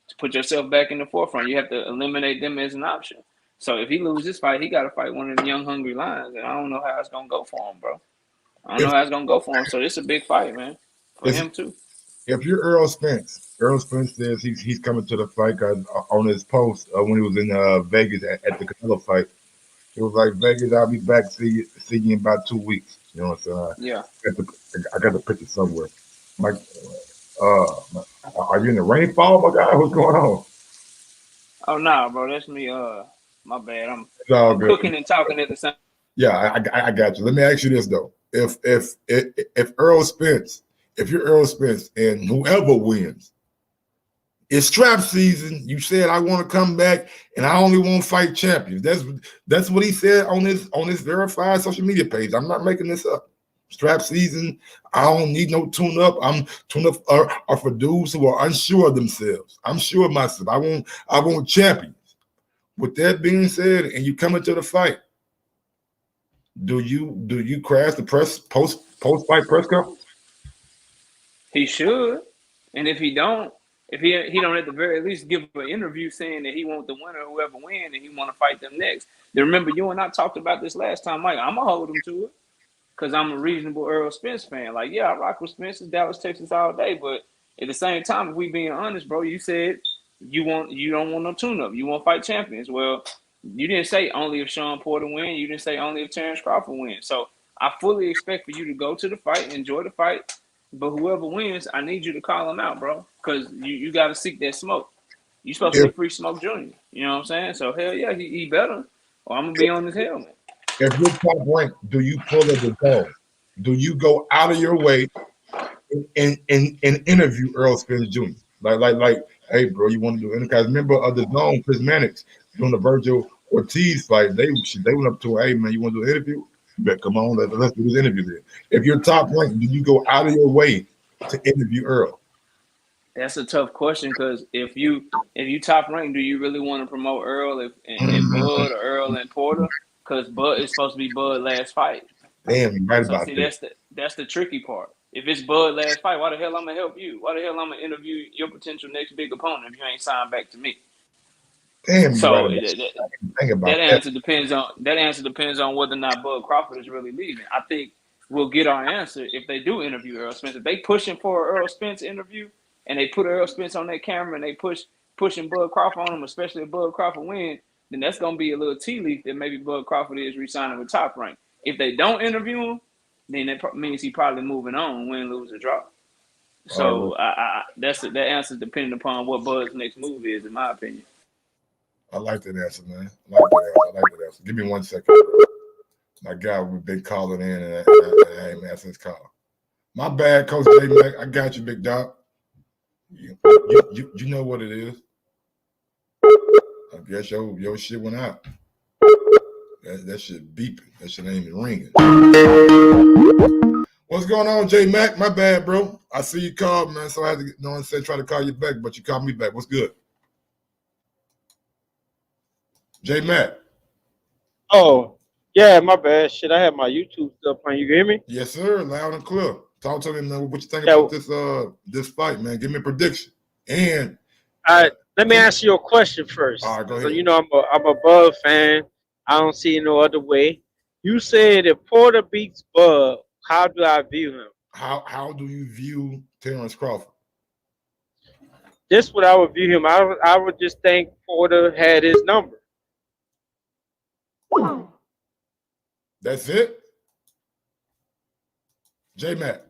To put yourself back in the forefront, you have to eliminate them as an option. So if he loses this fight, he got to fight one of the young, hungry lions, and I don't know how it's going to go for him, bro. I don't know how it's going to go for him. So it's a big fight, man, for him too.
If you're Errol Spence says he's coming to the fight on his post when he was in Vegas at the Canelo fight. It was like, Vegas, I'll be back. See you in about 2 weeks. You know what I'm saying?
Yeah.
I got the picture somewhere. Like, are you in the rainfall, my guy? What's going on?
Oh, nah, bro. That's me. My bad. I'm cooking and talking at the same.
Yeah, I got you. Let me ask you this though: if Errol Spence, if you're Errol Spence and whoever wins, it's strap season. You said I want to come back and I only want to fight champions. That's what he said on his verified social media page. I'm not making this up. Strap season. I don't need no tune up. I'm tune up are for dudes who are unsure of themselves. I'm sure of myself. I want champions. With that being said, and you come into the fight, do you crash the post fight press conference?
He should, and if he don't at the very least give an interview saying that he wants the winner, whoever wins, and he want to fight them next. Then remember, you and I talked about this last time, Mike. I'm gonna hold him to it because I'm a reasonable Errol Spence fan. Like, yeah, I rock with Spence, Dallas, Texas all day, but at the same time, if we being honest, bro, you said you don't want no tune-up. You want to fight champions. Well, you didn't say only if Sean Porter win. You didn't say only if Terence Crawford wins. So I fully expect for you to go to the fight, enjoy the fight, but whoever wins, I need you to call him out, bro, because you got to seek that smoke. You supposed to be Free Smoke Jr. You know what I'm saying? So, hell yeah, he better, or I'm going to be on his helmet.
If you're top ranked, do you pull up the zone? Do you go out of your way and interview Errol Spence Jr.? Like, hey, bro, you want to do it? Because remember the zone, Chris Mannix, doing the Virgil Ortiz fight, they went up to, hey, man, you want to do an interview? You better come on, let's do this interview then. If you're top ranked, do you go out of your way to interview Earl?
That's a tough question because if you top ranked, do you really want to promote Earl and Bud or Earl and Porter? Because Bud is supposed to be Bud last fight.
Damn, you're right about that.
That's the tricky part. If it's Bud last fight, why the hell I'm gonna help you? Why the hell I'm gonna interview your potential next big opponent if you ain't signed back to me?
Damn, you right
So
about think about
that
that.
answer depends on whether or not Bud Crawford is really leaving. I think we'll get our answer if they do interview Earl Spence. If they pushing for an Earl Spence interview and they put Earl Spence on that camera and they pushing Bud Crawford on him, especially if Bud Crawford win, then that's gonna be a little tea leaf that maybe Bud Crawford is re-signing with Top Rank. If they don't interview him, then that means he probably moving on, win, lose, or draw.
All right.
So that answer depending upon what Bud's next move is, in my opinion.
I like that answer, man. I like that answer. Give me 1 second, bro. My guy, we've been calling in and I ain't answering his call. My bad, Coach J Mac. I got you, big dog. You know what it is. I guess your shit went out. That shit beeping. That shit ain't even ringing. What's going on, J Mac? My bad, bro. I see you called, man. So I had to try to call you back, but you called me back. What's good? J Mac.
Oh, yeah, my bad. Shit, I have my YouTube stuff on. You hear me?
Yes, sir. Loud and clear. Talk to me, man. What you think about this fight, man? Give me a prediction. And
all right, let me ask you a question first.
All right, go ahead.
So you know I'm a Bud fan. I don't see it no other way. You said if Porter beats Bud, how do I view him?
How do you view Terence Crawford?
This what I would view him. I would just think Porter had his number.
That's it? J-Mac.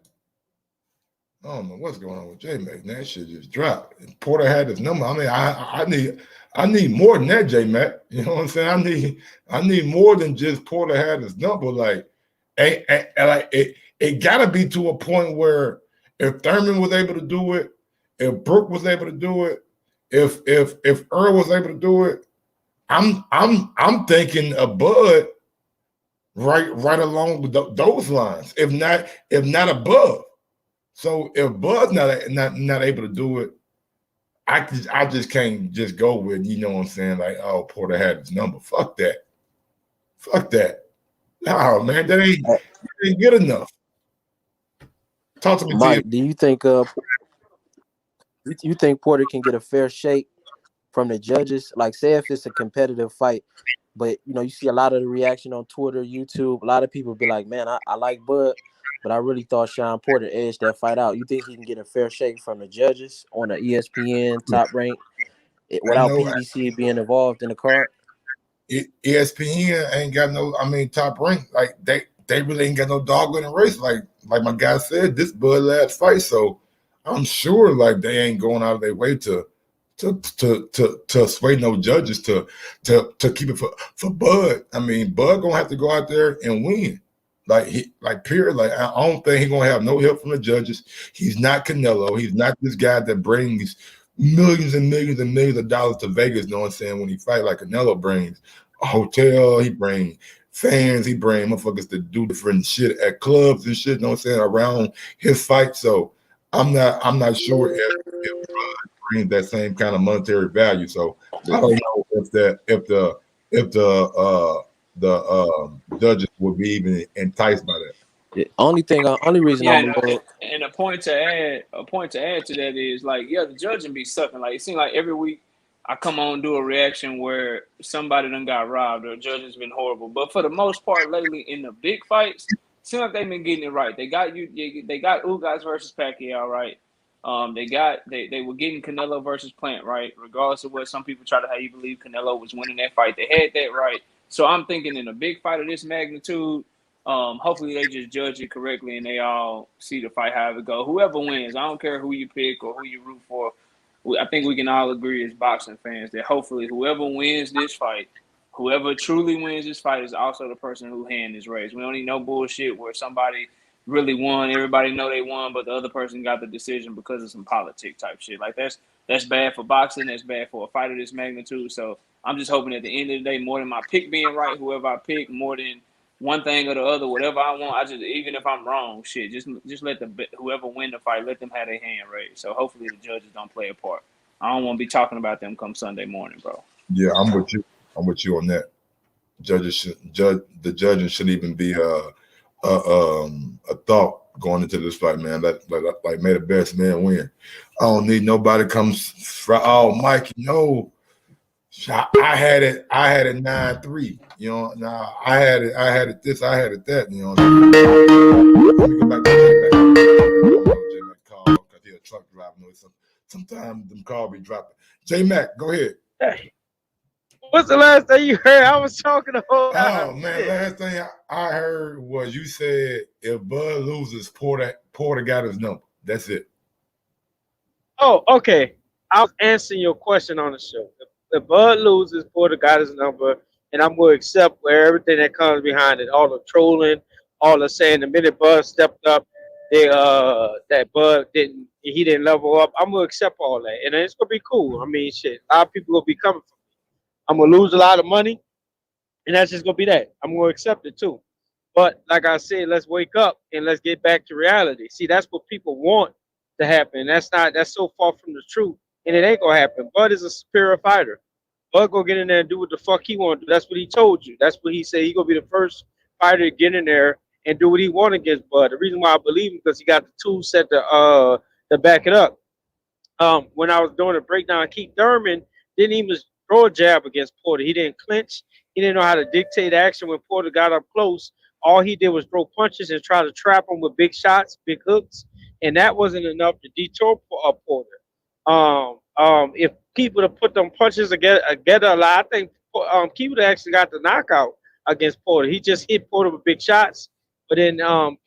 I don't know what's going on with J-Mac. That shit just dropped. And Porter had his number. I mean, I need more than that, J-Mac. You know what I'm saying? I need more than just Porter had his number. Like it gotta be to a point where if Thurman was able to do it, if Brooke was able to do it, if Earl was able to do it, I'm thinking a Bud right along with those lines, if not above. So if Bud's not able to do it, I just can't just go with, you know what I'm saying, like, oh, Porter had his number. Fuck that. No, man, that ain't good enough. Talk to me,
Mike. Do you think you think Porter can get a fair shake from the judges? Like, say if it's a competitive fight, but you know, you see a lot of the reaction on Twitter, YouTube. A lot of people be like, "Man, I like Bud, but I really thought Sean Porter edged that fight out." You think he can get a fair shake from the judges on the ESPN Top Rank without PBC being involved in the card?
ESPN ain't got no, Top Rank. Like they really ain't got no dog in the race. Like my guy said, this Bud last fight. So I'm sure like they ain't going out of their way to sway no judges to keep it for Bud. I mean, Bud gonna have to go out there and win. Period. Like I don't think he's gonna have no help from the judges. He's not Canelo. He's not this guy that brings millions and millions and millions of dollars to Vegas. You know what I'm saying? When he fight like Canelo brings a hotel, he brings fans, he brings motherfuckers to do different shit at clubs and shit. You know what I'm saying? Around his fight. So I'm not sure if Bud brings that same kind of monetary value. So I don't know if the judges would be even enticed by that.
The only reason
and a point to add to that is like, yeah, the judging be sucking. Like it seems like every week I come on and do a reaction where somebody done got robbed or a judge has been horrible. But for the most part lately in the big fights, it seems like they've been getting it right. They got Ugas versus Pacquiao right. They were getting Canelo versus Plant right, regardless of what some people try to have you believe Canelo was winning that fight. They had that right. So I'm thinking in a big fight of this magnitude, hopefully they just judge it correctly and they all see the fight however it go. Whoever wins, I don't care who you pick or who you root for. I think we can all agree as boxing fans that hopefully whoever wins this fight, whoever truly wins this fight is also the person whose hand is raised. We don't need no bullshit where somebody really won, everybody know they won, but the other person got the decision because of some politic type shit. Like that's bad for boxing. That's bad for a fight of this magnitude. So I'm just hoping at the end of the day, more than my pick being right, whoever I pick, more than one thing or the other, whatever I want, even if I'm wrong, shit, just let whoever win the fight, let them have their hand raised. So hopefully the judges don't play a part. I don't want to be talking about them come Sunday morning, bro.
Yeah, I'm with you on that. The judges shouldn't even be a thought going into this fight, man. Like may the best man win. I don't need nobody comes from Mike, I had it 9-3. You know, now I had it this, I had it that. You know, let me go back to J-Mac call because he's a truck driver. Sometimes them calls be dropping. J-Mac, go ahead.
Hey, what's the last thing you heard? I was talking the whole time.
Oh man, last thing I heard was you said if Bud loses, Porter got his number. That's it.
Oh, okay. I was answering your question on the show. If Bud loses, Porter got his number, and I'm going to accept where everything that comes behind it, all the trolling, all the saying the minute Bud stepped up, that Bud didn't level up. I'm going to accept all that, and it's going to be cool. I mean, shit, a lot of people going to be coming for me. I'm going to lose a lot of money, and that's just going to be that. I'm going to accept it too. But like I said, let's wake up and let's get back to reality. See, that's what people want to happen. That's so far from the truth, and it ain't gonna happen. Bud is a superior fighter. Bud go get in there and do what the fuck he want to do. That's what he told you. That's what he said. He gonna be the first fighter to get in there and do what he want against Bud. The reason why I believe him because he got the tools set to back it up. When I was doing a breakdown, Keith Thurman didn't even throw a jab against Porter. He didn't clinch. He didn't know how to dictate action when Porter got up close. All he did was throw punches and try to trap him with big shots, big hooks, and that wasn't enough to detour Porter. If Keith would have put them punches together a lot, I think Keith would have actually got the knockout against Porter. He just hit Porter with big shots, but then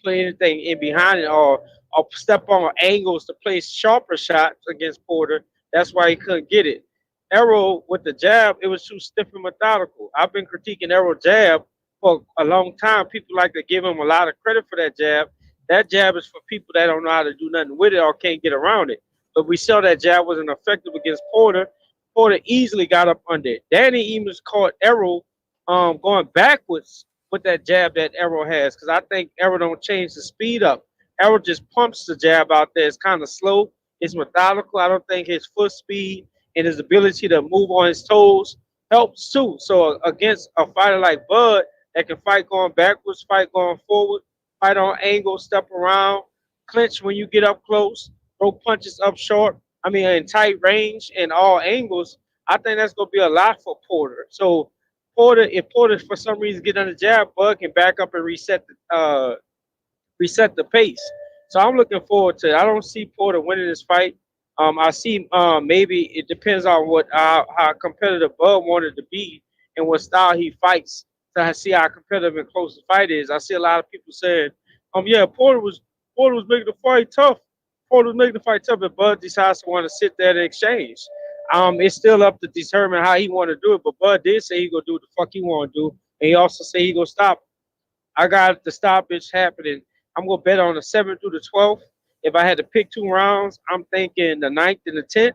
play anything in behind it or step on angles to place sharper shots against Porter. That's why he couldn't get it. Errol with the jab, it was too stiff and methodical. I've been critiquing Errol jab for a long time. People like to give him a lot of credit for that jab. That jab is for people that don't know how to do nothing with it or can't get around it. But we saw that jab wasn't effective against Porter. Porter easily got up under it. Danny Eames caught Errol going backwards with that jab that Errol has because I think Errol don't change the speed up. Errol just pumps the jab out there. It's kind of slow. It's methodical. I don't think his foot speed and his ability to move on his toes helps too. So against a fighter like Bud that can fight going backwards, fight going forward, fight on angle, step around, clinch when you get up close, throw punches up short, in tight range and all angles, I think that's going to be a lot for Porter. So if Porter for some reason get on the jab, Bud can back up and reset the pace. So I'm looking forward to it. I don't see Porter winning this fight. I see maybe it depends on how competitive Bud wanted to be and what style he fights. So I see how competitive and close the fight is. I see a lot of people saying, yeah, Porter was making the fight tough. Porter was making the fight tough, but Bud decides to want to sit there and exchange. It's still up to determine how he want to do it, but Bud did say he gonna do what the fuck he want to do, and he also said he gonna stop. I got the stoppage happening. I'm gonna bet on the 7th through the 12th. If I had to pick 2 rounds, I'm thinking the 9th and the 10th.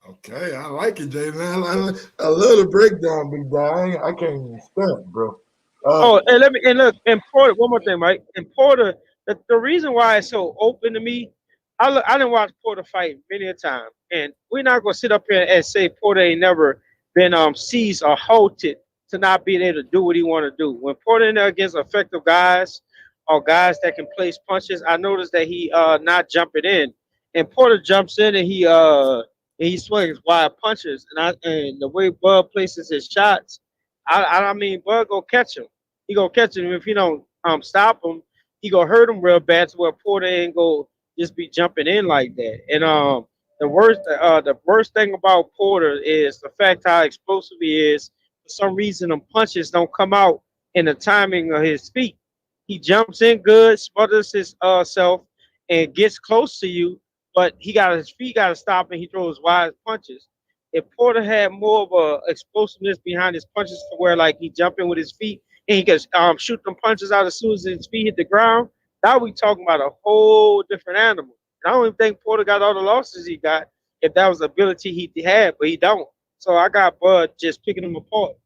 Okay, I like it, Jay, man. I love the breakdown, big guy. I can't even stand, bro.
And Porter. One more thing, Mike. And Porter, the reason why it's so open to me, I didn't watch Porter fight many a time, and we're not gonna sit up here and say Porter ain't never been seized or halted to not being able to do what he want to do. When Porter in there against effective guys or guys that can place punches, I noticed that he not jumping in, and Porter jumps in and he swings wide punches, and the way Bud places his shots, I mean Bud go catch him. He gonna catch him if he don't stop him. He gonna hurt him real bad to where Porter ain't go just be jumping in like that. And the worst thing about Porter is the fact how explosive he is. For some reason, them punches don't come out in the timing of his feet. He jumps in good, smothers his self, and gets close to you. But his feet got to stop, and he throws wide punches. If Porter had more of a explosiveness behind his punches, to where like he jump in with his feet and he could shoot them punches out as soon as his feet hit the ground, now we talking about a whole different animal. And I don't even think Porter got all the losses he got if that was the ability he had, but he don't. So I got Bud just picking him apart.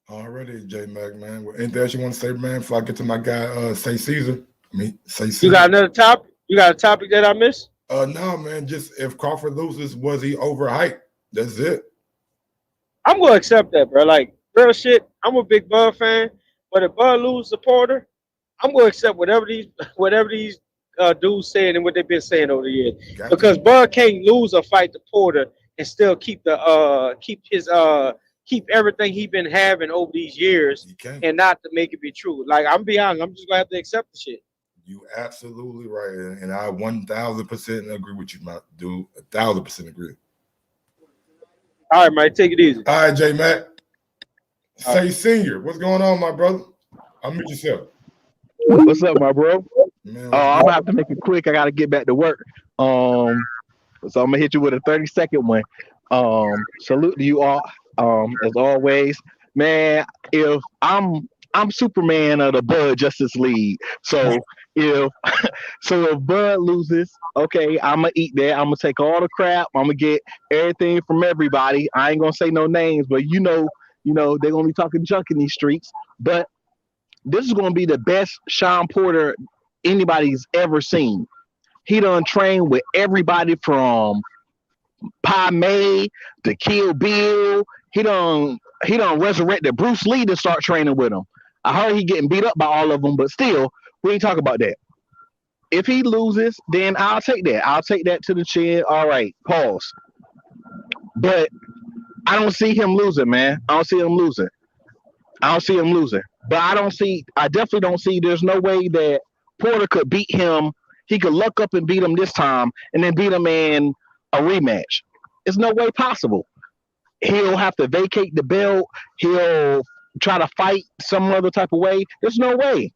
Already, J Mac, man. Anything else you want to say, man, before I get to my guy, Say Caesar? Say Caesar.
You got another topic? You got a topic that I missed?
No, man. Just if Crawford loses, was he overhyped? That's it.
I'm gonna accept that, bro. Like real shit. I'm a big Bud fan, but if Bud loses to Porter, I'm gonna accept whatever these dudes saying and what they've been saying over the years. Because Bud can't lose a fight to Porter and still keep keep everything he been having over these years and not to make it be true. Like I'm be honest, I'm just gonna have to accept the shit.
You absolutely right, and I 1,000% agree with you, my dude. 1,000% agree.
All right, Mike, take it easy.
All right, J Mac. Say Senior, what's going on, my brother? I'll meet yourself.
What's up, my bro?
Man,
I'm gonna have to make it quick. I gotta get back to work. So I'm gonna hit you with a 30-second one. Salute to you all. As always, man. If I'm Superman of the Bud Justice League, so if Bud loses, okay, I'm gonna eat that. I'm gonna take all the crap. I'm gonna get everything from everybody. I ain't gonna say no names, but you know, they're gonna be talking junk in these streets. But this is gonna be the best Sean Porter anybody's ever seen. He done trained with everybody from Pai Mei to Kill Bill. He done resurrected Bruce Lee to start training with him. I heard he getting beat up by all of them, but still, we ain't talk about that. If he loses, then I'll take that. I'll take that to the chin. All right, pause. But I don't see him losing, man. I don't see him losing. But I definitely don't see, there's no way that Porter could beat him. He could luck up and beat him this time and then beat him in a rematch. It's no way possible. He'll have to vacate the belt. He'll try to fight some other type of way. There's no way.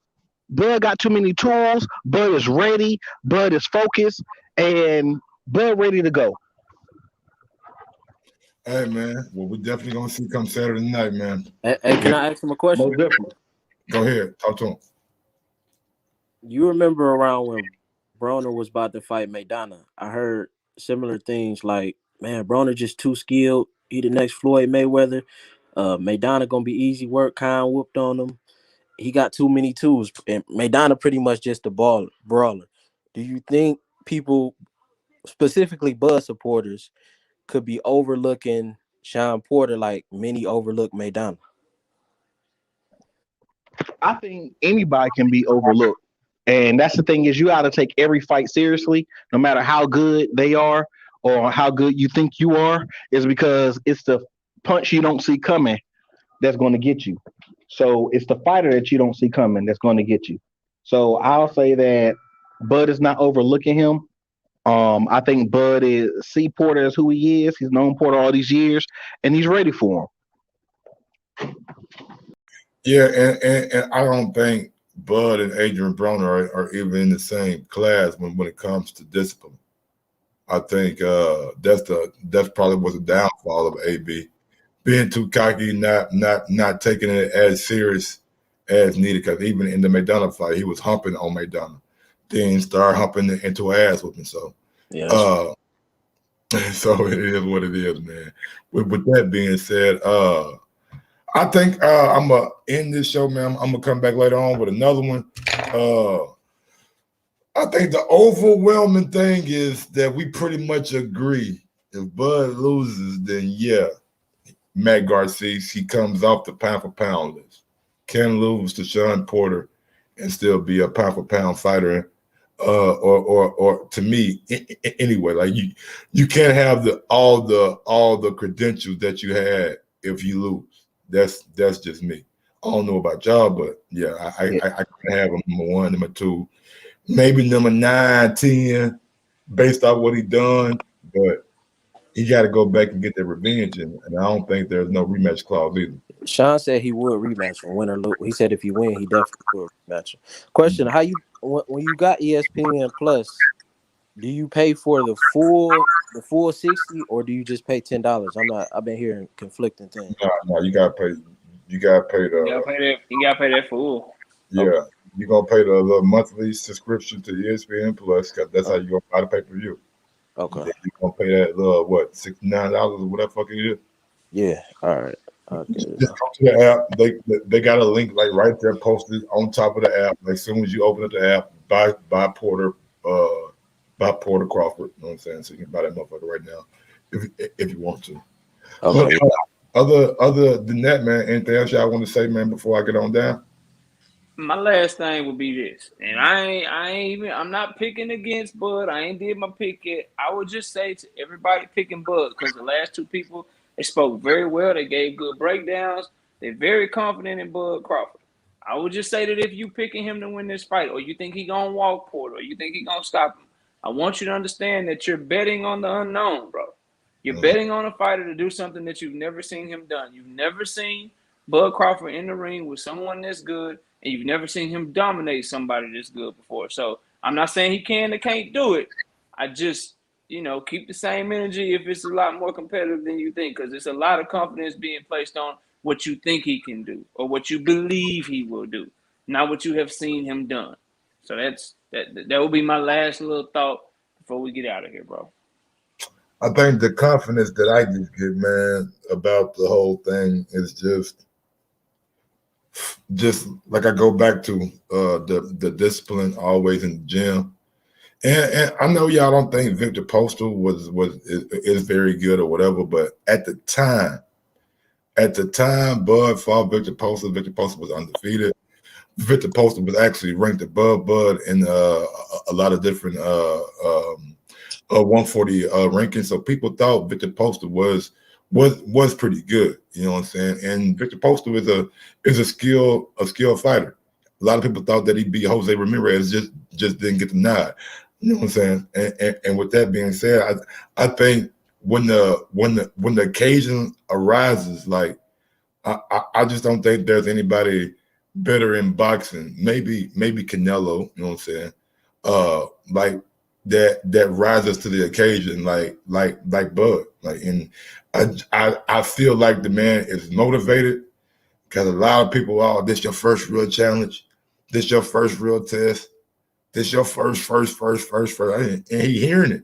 Bud got too many tools. Bud is ready. Bud is focused. And Bud ready to go.
Hey, man. Well, we're definitely going to see come Saturday night, man.
Hey, can I ask him a question?
Most definitely.
Go ahead. Talk to him.
You remember around when Broner was about to fight Maidana? I heard similar things like, man, Broner just too skilled. He the next Floyd Mayweather. Maidana going to be easy work. Khan whooped on him. He got too many tools. And Maidana pretty much just a brawler. Do you think people, specifically Bud supporters, could be overlooking Sean Porter like many overlook Maidana?
I think anybody can be overlooked. And that's the thing is you got to take every fight seriously, no matter how good they are or how good you think you are, is because it's the punch you don't see coming that's going to get you. So it's the fighter that you don't see coming that's going to get you. So I'll say that Bud is not overlooking him. I think Bud see Porter as who he is. He's known Porter all these years, and he's ready for him.
Yeah, and I don't think Bud and Adrian Broner are even in the same class when it comes to discipline. I think that's probably was a downfall of AB, being too cocky, not taking it as serious as needed. Because even in the Maidana fight, he was humping on Maidana, then started humping into her ass with him. So,
yeah.
So it is what it is, man. With that being said, I think I'm gonna end this show, man. I'm gonna come back later on with another one. I think the overwhelming thing is that we pretty much agree. If Bud loses, then yeah, Matt Garcia, he comes off the pound for pound list. Can lose to Sean Porter and still be a pound for pound fighter, or to me anyway. Like you can't have all the credentials that you had if you lose. That's just me. I don't know about y'all, but yeah, I can have him number one, number two, maybe number 9, 10, based off what he done. But he got to go back and get that revenge, and I don't think there's no rematch clause either.
Sean said he would rematch him, win or lose. He said if he win, he definitely would rematch him. Question: how you when you got ESPN Plus, do you pay for the full 60 or do you just pay $10? I've been hearing conflicting things.
No, you gotta pay. You gotta pay the.
You gotta pay that full.
Yeah, okay. You're gonna pay the monthly subscription to ESPN Plus, because that's how you gonna buy the pay-per-view.
Okay.
You're gonna pay that what, $69 or whatever fuck it is.
Yeah. All right. Okay.
Just go to the app. They got a link like right there posted on top of the app. Like as soon as you open up the app, buy Porter Crawford. You know what I'm saying? So you can buy that motherfucker right now if you want to.
Okay.
Other than that, man, anything else y'all want to say, man, before I get on down?
My last thing would be this, and I'm not picking against Bud. I ain't did my pick yet. I would just say to everybody picking Bud, because the last two people, they spoke very well. They gave good breakdowns. They're very confident in Bud Crawford. I would just say that if you picking him to win this fight, or you think he gonna walk Porter, or you think he gonna stop him, I want you to understand that you're betting on the unknown, bro. You're betting on a fighter to do something that you've never seen him done. You've never seen Bud Crawford in the ring with someone this good, and you've never seen him dominate somebody this good before. So I'm not saying he can or can't do it. I just, keep the same energy if it's a lot more competitive than you think, because it's a lot of confidence being placed on what you think he can do or what you believe he will do, not what you have seen him done. So that will be my last little thought before we get out of here, bro.
I think the confidence that I just get, man, about the whole thing is just like I go back to the discipline always in the gym. And I know y'all don't think Victor Postal is very good or whatever, but at the time Bud fought Victor Postal was undefeated. Victor Postal was actually ranked above Bud in a lot of different 140 rankings. So people thought Victor Postal was pretty good. You know what I'm saying? And Victor Postal is a skilled fighter. A lot of people thought that he'd be Jose Ramirez, just didn't get the nod. You know what I'm saying? And with that being said, I think when the occasion arises, like I just don't think there's anybody better in boxing. Maybe Canelo. You know what I'm saying? Like that rises to the occasion, like Bud. Like, and I feel like the man is motivated, because a lot of people, this your first real challenge, this your first real test, this your first, and he hearing it.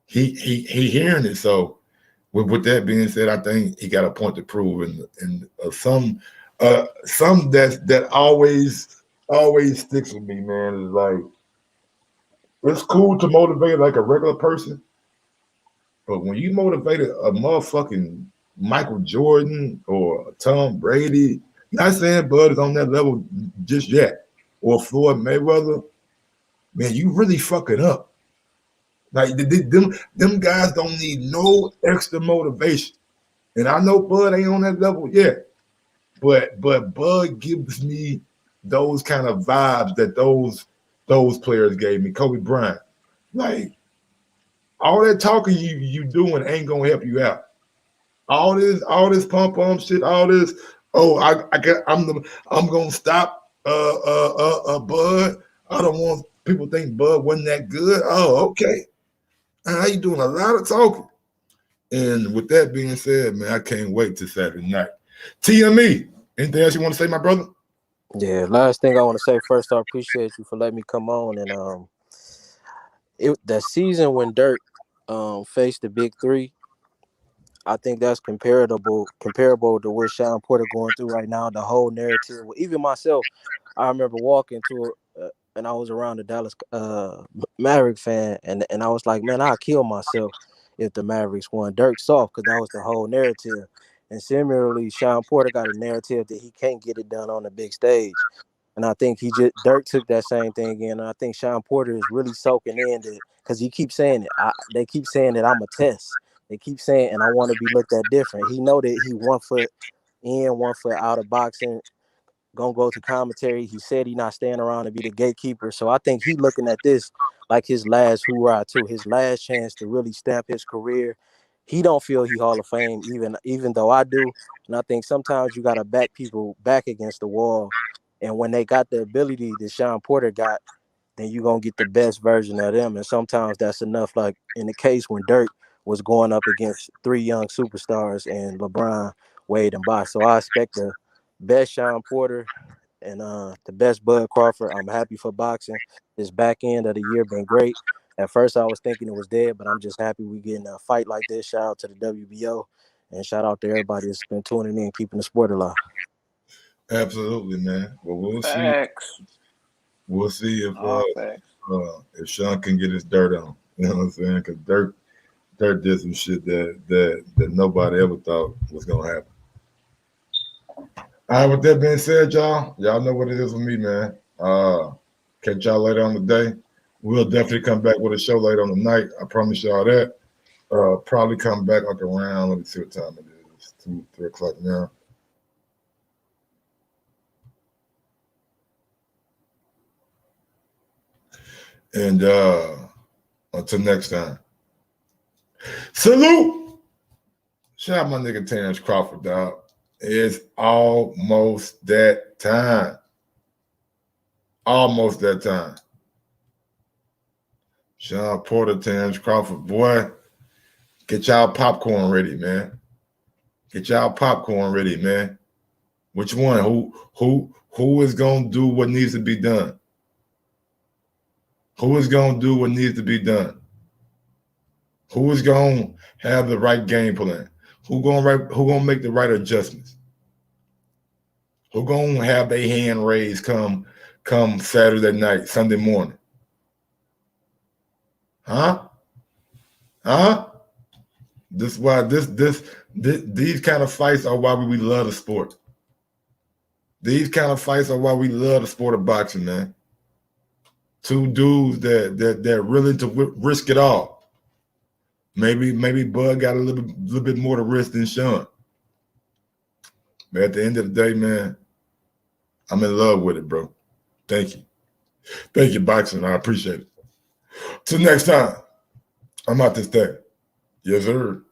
He hearing it. So with that being said, I think he got a point to prove, and some that always sticks with me, man, is like, it's cool to motivate like a regular person, but when you motivated a motherfucking Michael Jordan or Tom Brady, not saying Bud is on that level just yet, or Floyd Mayweather, man, you really fucking up. Like them guys don't need no extra motivation. And I know Bud ain't on that level yet, but Bud gives me those kind of vibes that those players gave me. Kobe Bryant, like, all that talking you doing ain't gonna help you out. All this pump shit, all this. Oh, I'm gonna stop Bud. I don't want people to think Bud wasn't that good. Oh, okay. Now you doing a lot of talking. And with that being said, man, I can't wait till Saturday night. TME, anything else you want to say, my brother?
Yeah, last thing I want to say, first, I appreciate you for letting me come on. And that season when Dirk faced the big three, I think that's comparable to what Sean Porter going through right now. The whole narrative, even myself, I remember walking to and I was around the Dallas Maverick fan, and I was like, man, I'll kill myself if the Mavericks won. Dirk soft, because that was the whole narrative. And similarly, Sean Porter got a narrative that he can't get it done on the big stage. And I think Dirk took that same thing in. And I think Sean Porter is really soaking in that, because he keeps saying it. They keep saying that I'm a test. They keep saying, and I want to be looked at different. He know that he 1 foot in, 1 foot out of boxing, gonna go to commentary. He said he not staying around to be the gatekeeper. So I think he looking at this like his last hoorah too, his last chance to really stamp his career. He don't feel he Hall of Fame, even though I do. And I think sometimes you gotta back people back against the wall. And when they got the ability that Sean Porter got, then you're going to get the best version of them. And sometimes that's enough, like in the case when Dirk was going up against 3 young superstars and LeBron, Wade, and Bosh. So I expect the best Sean Porter and the best Bud Crawford. I'm happy for boxing. This back end of the year been great. At first, I was thinking it was dead, but I'm just happy we getting a fight like this. Shout out to the WBO, and shout out to everybody that's been tuning in, keeping the sport alive.
Absolutely, man. Well, we'll
Facts.
see. We'll see if Sean can get his dirt on. You know what I'm saying? Because Dirk did some shit that nobody ever thought was gonna happen. All right, with that being said, y'all know what it is with me, man. Catch y'all later on the day. We'll definitely come back with a show later on the night. I promise y'all that. Probably come back like around, let me see what time it is. 2, 3 o'clock now. And until next time. Salute! Shout out my nigga Terence Crawford, dog. It's almost that time. Almost that time. Sean Porter, Terence Crawford, boy, get y'all popcorn ready, man. Get y'all popcorn ready, man. Which one? Who is gonna do what needs to be done? Who is gonna do what needs to be done? Who is gonna have the right game plan? Who gonna make the right adjustments? Who gonna have their hand raised come Saturday night, Sunday morning? Huh? These kind of fights are why we love the sport. These kind of fights are why we love the sport of boxing, man. Two dudes that willing to risk it all. Maybe Bud got a little bit more to risk than Sean. But at the end of the day, man, I'm in love with it, bro. Thank you. Thank you, boxing. I appreciate it. Till next time, I'm out this day. Yes, sir.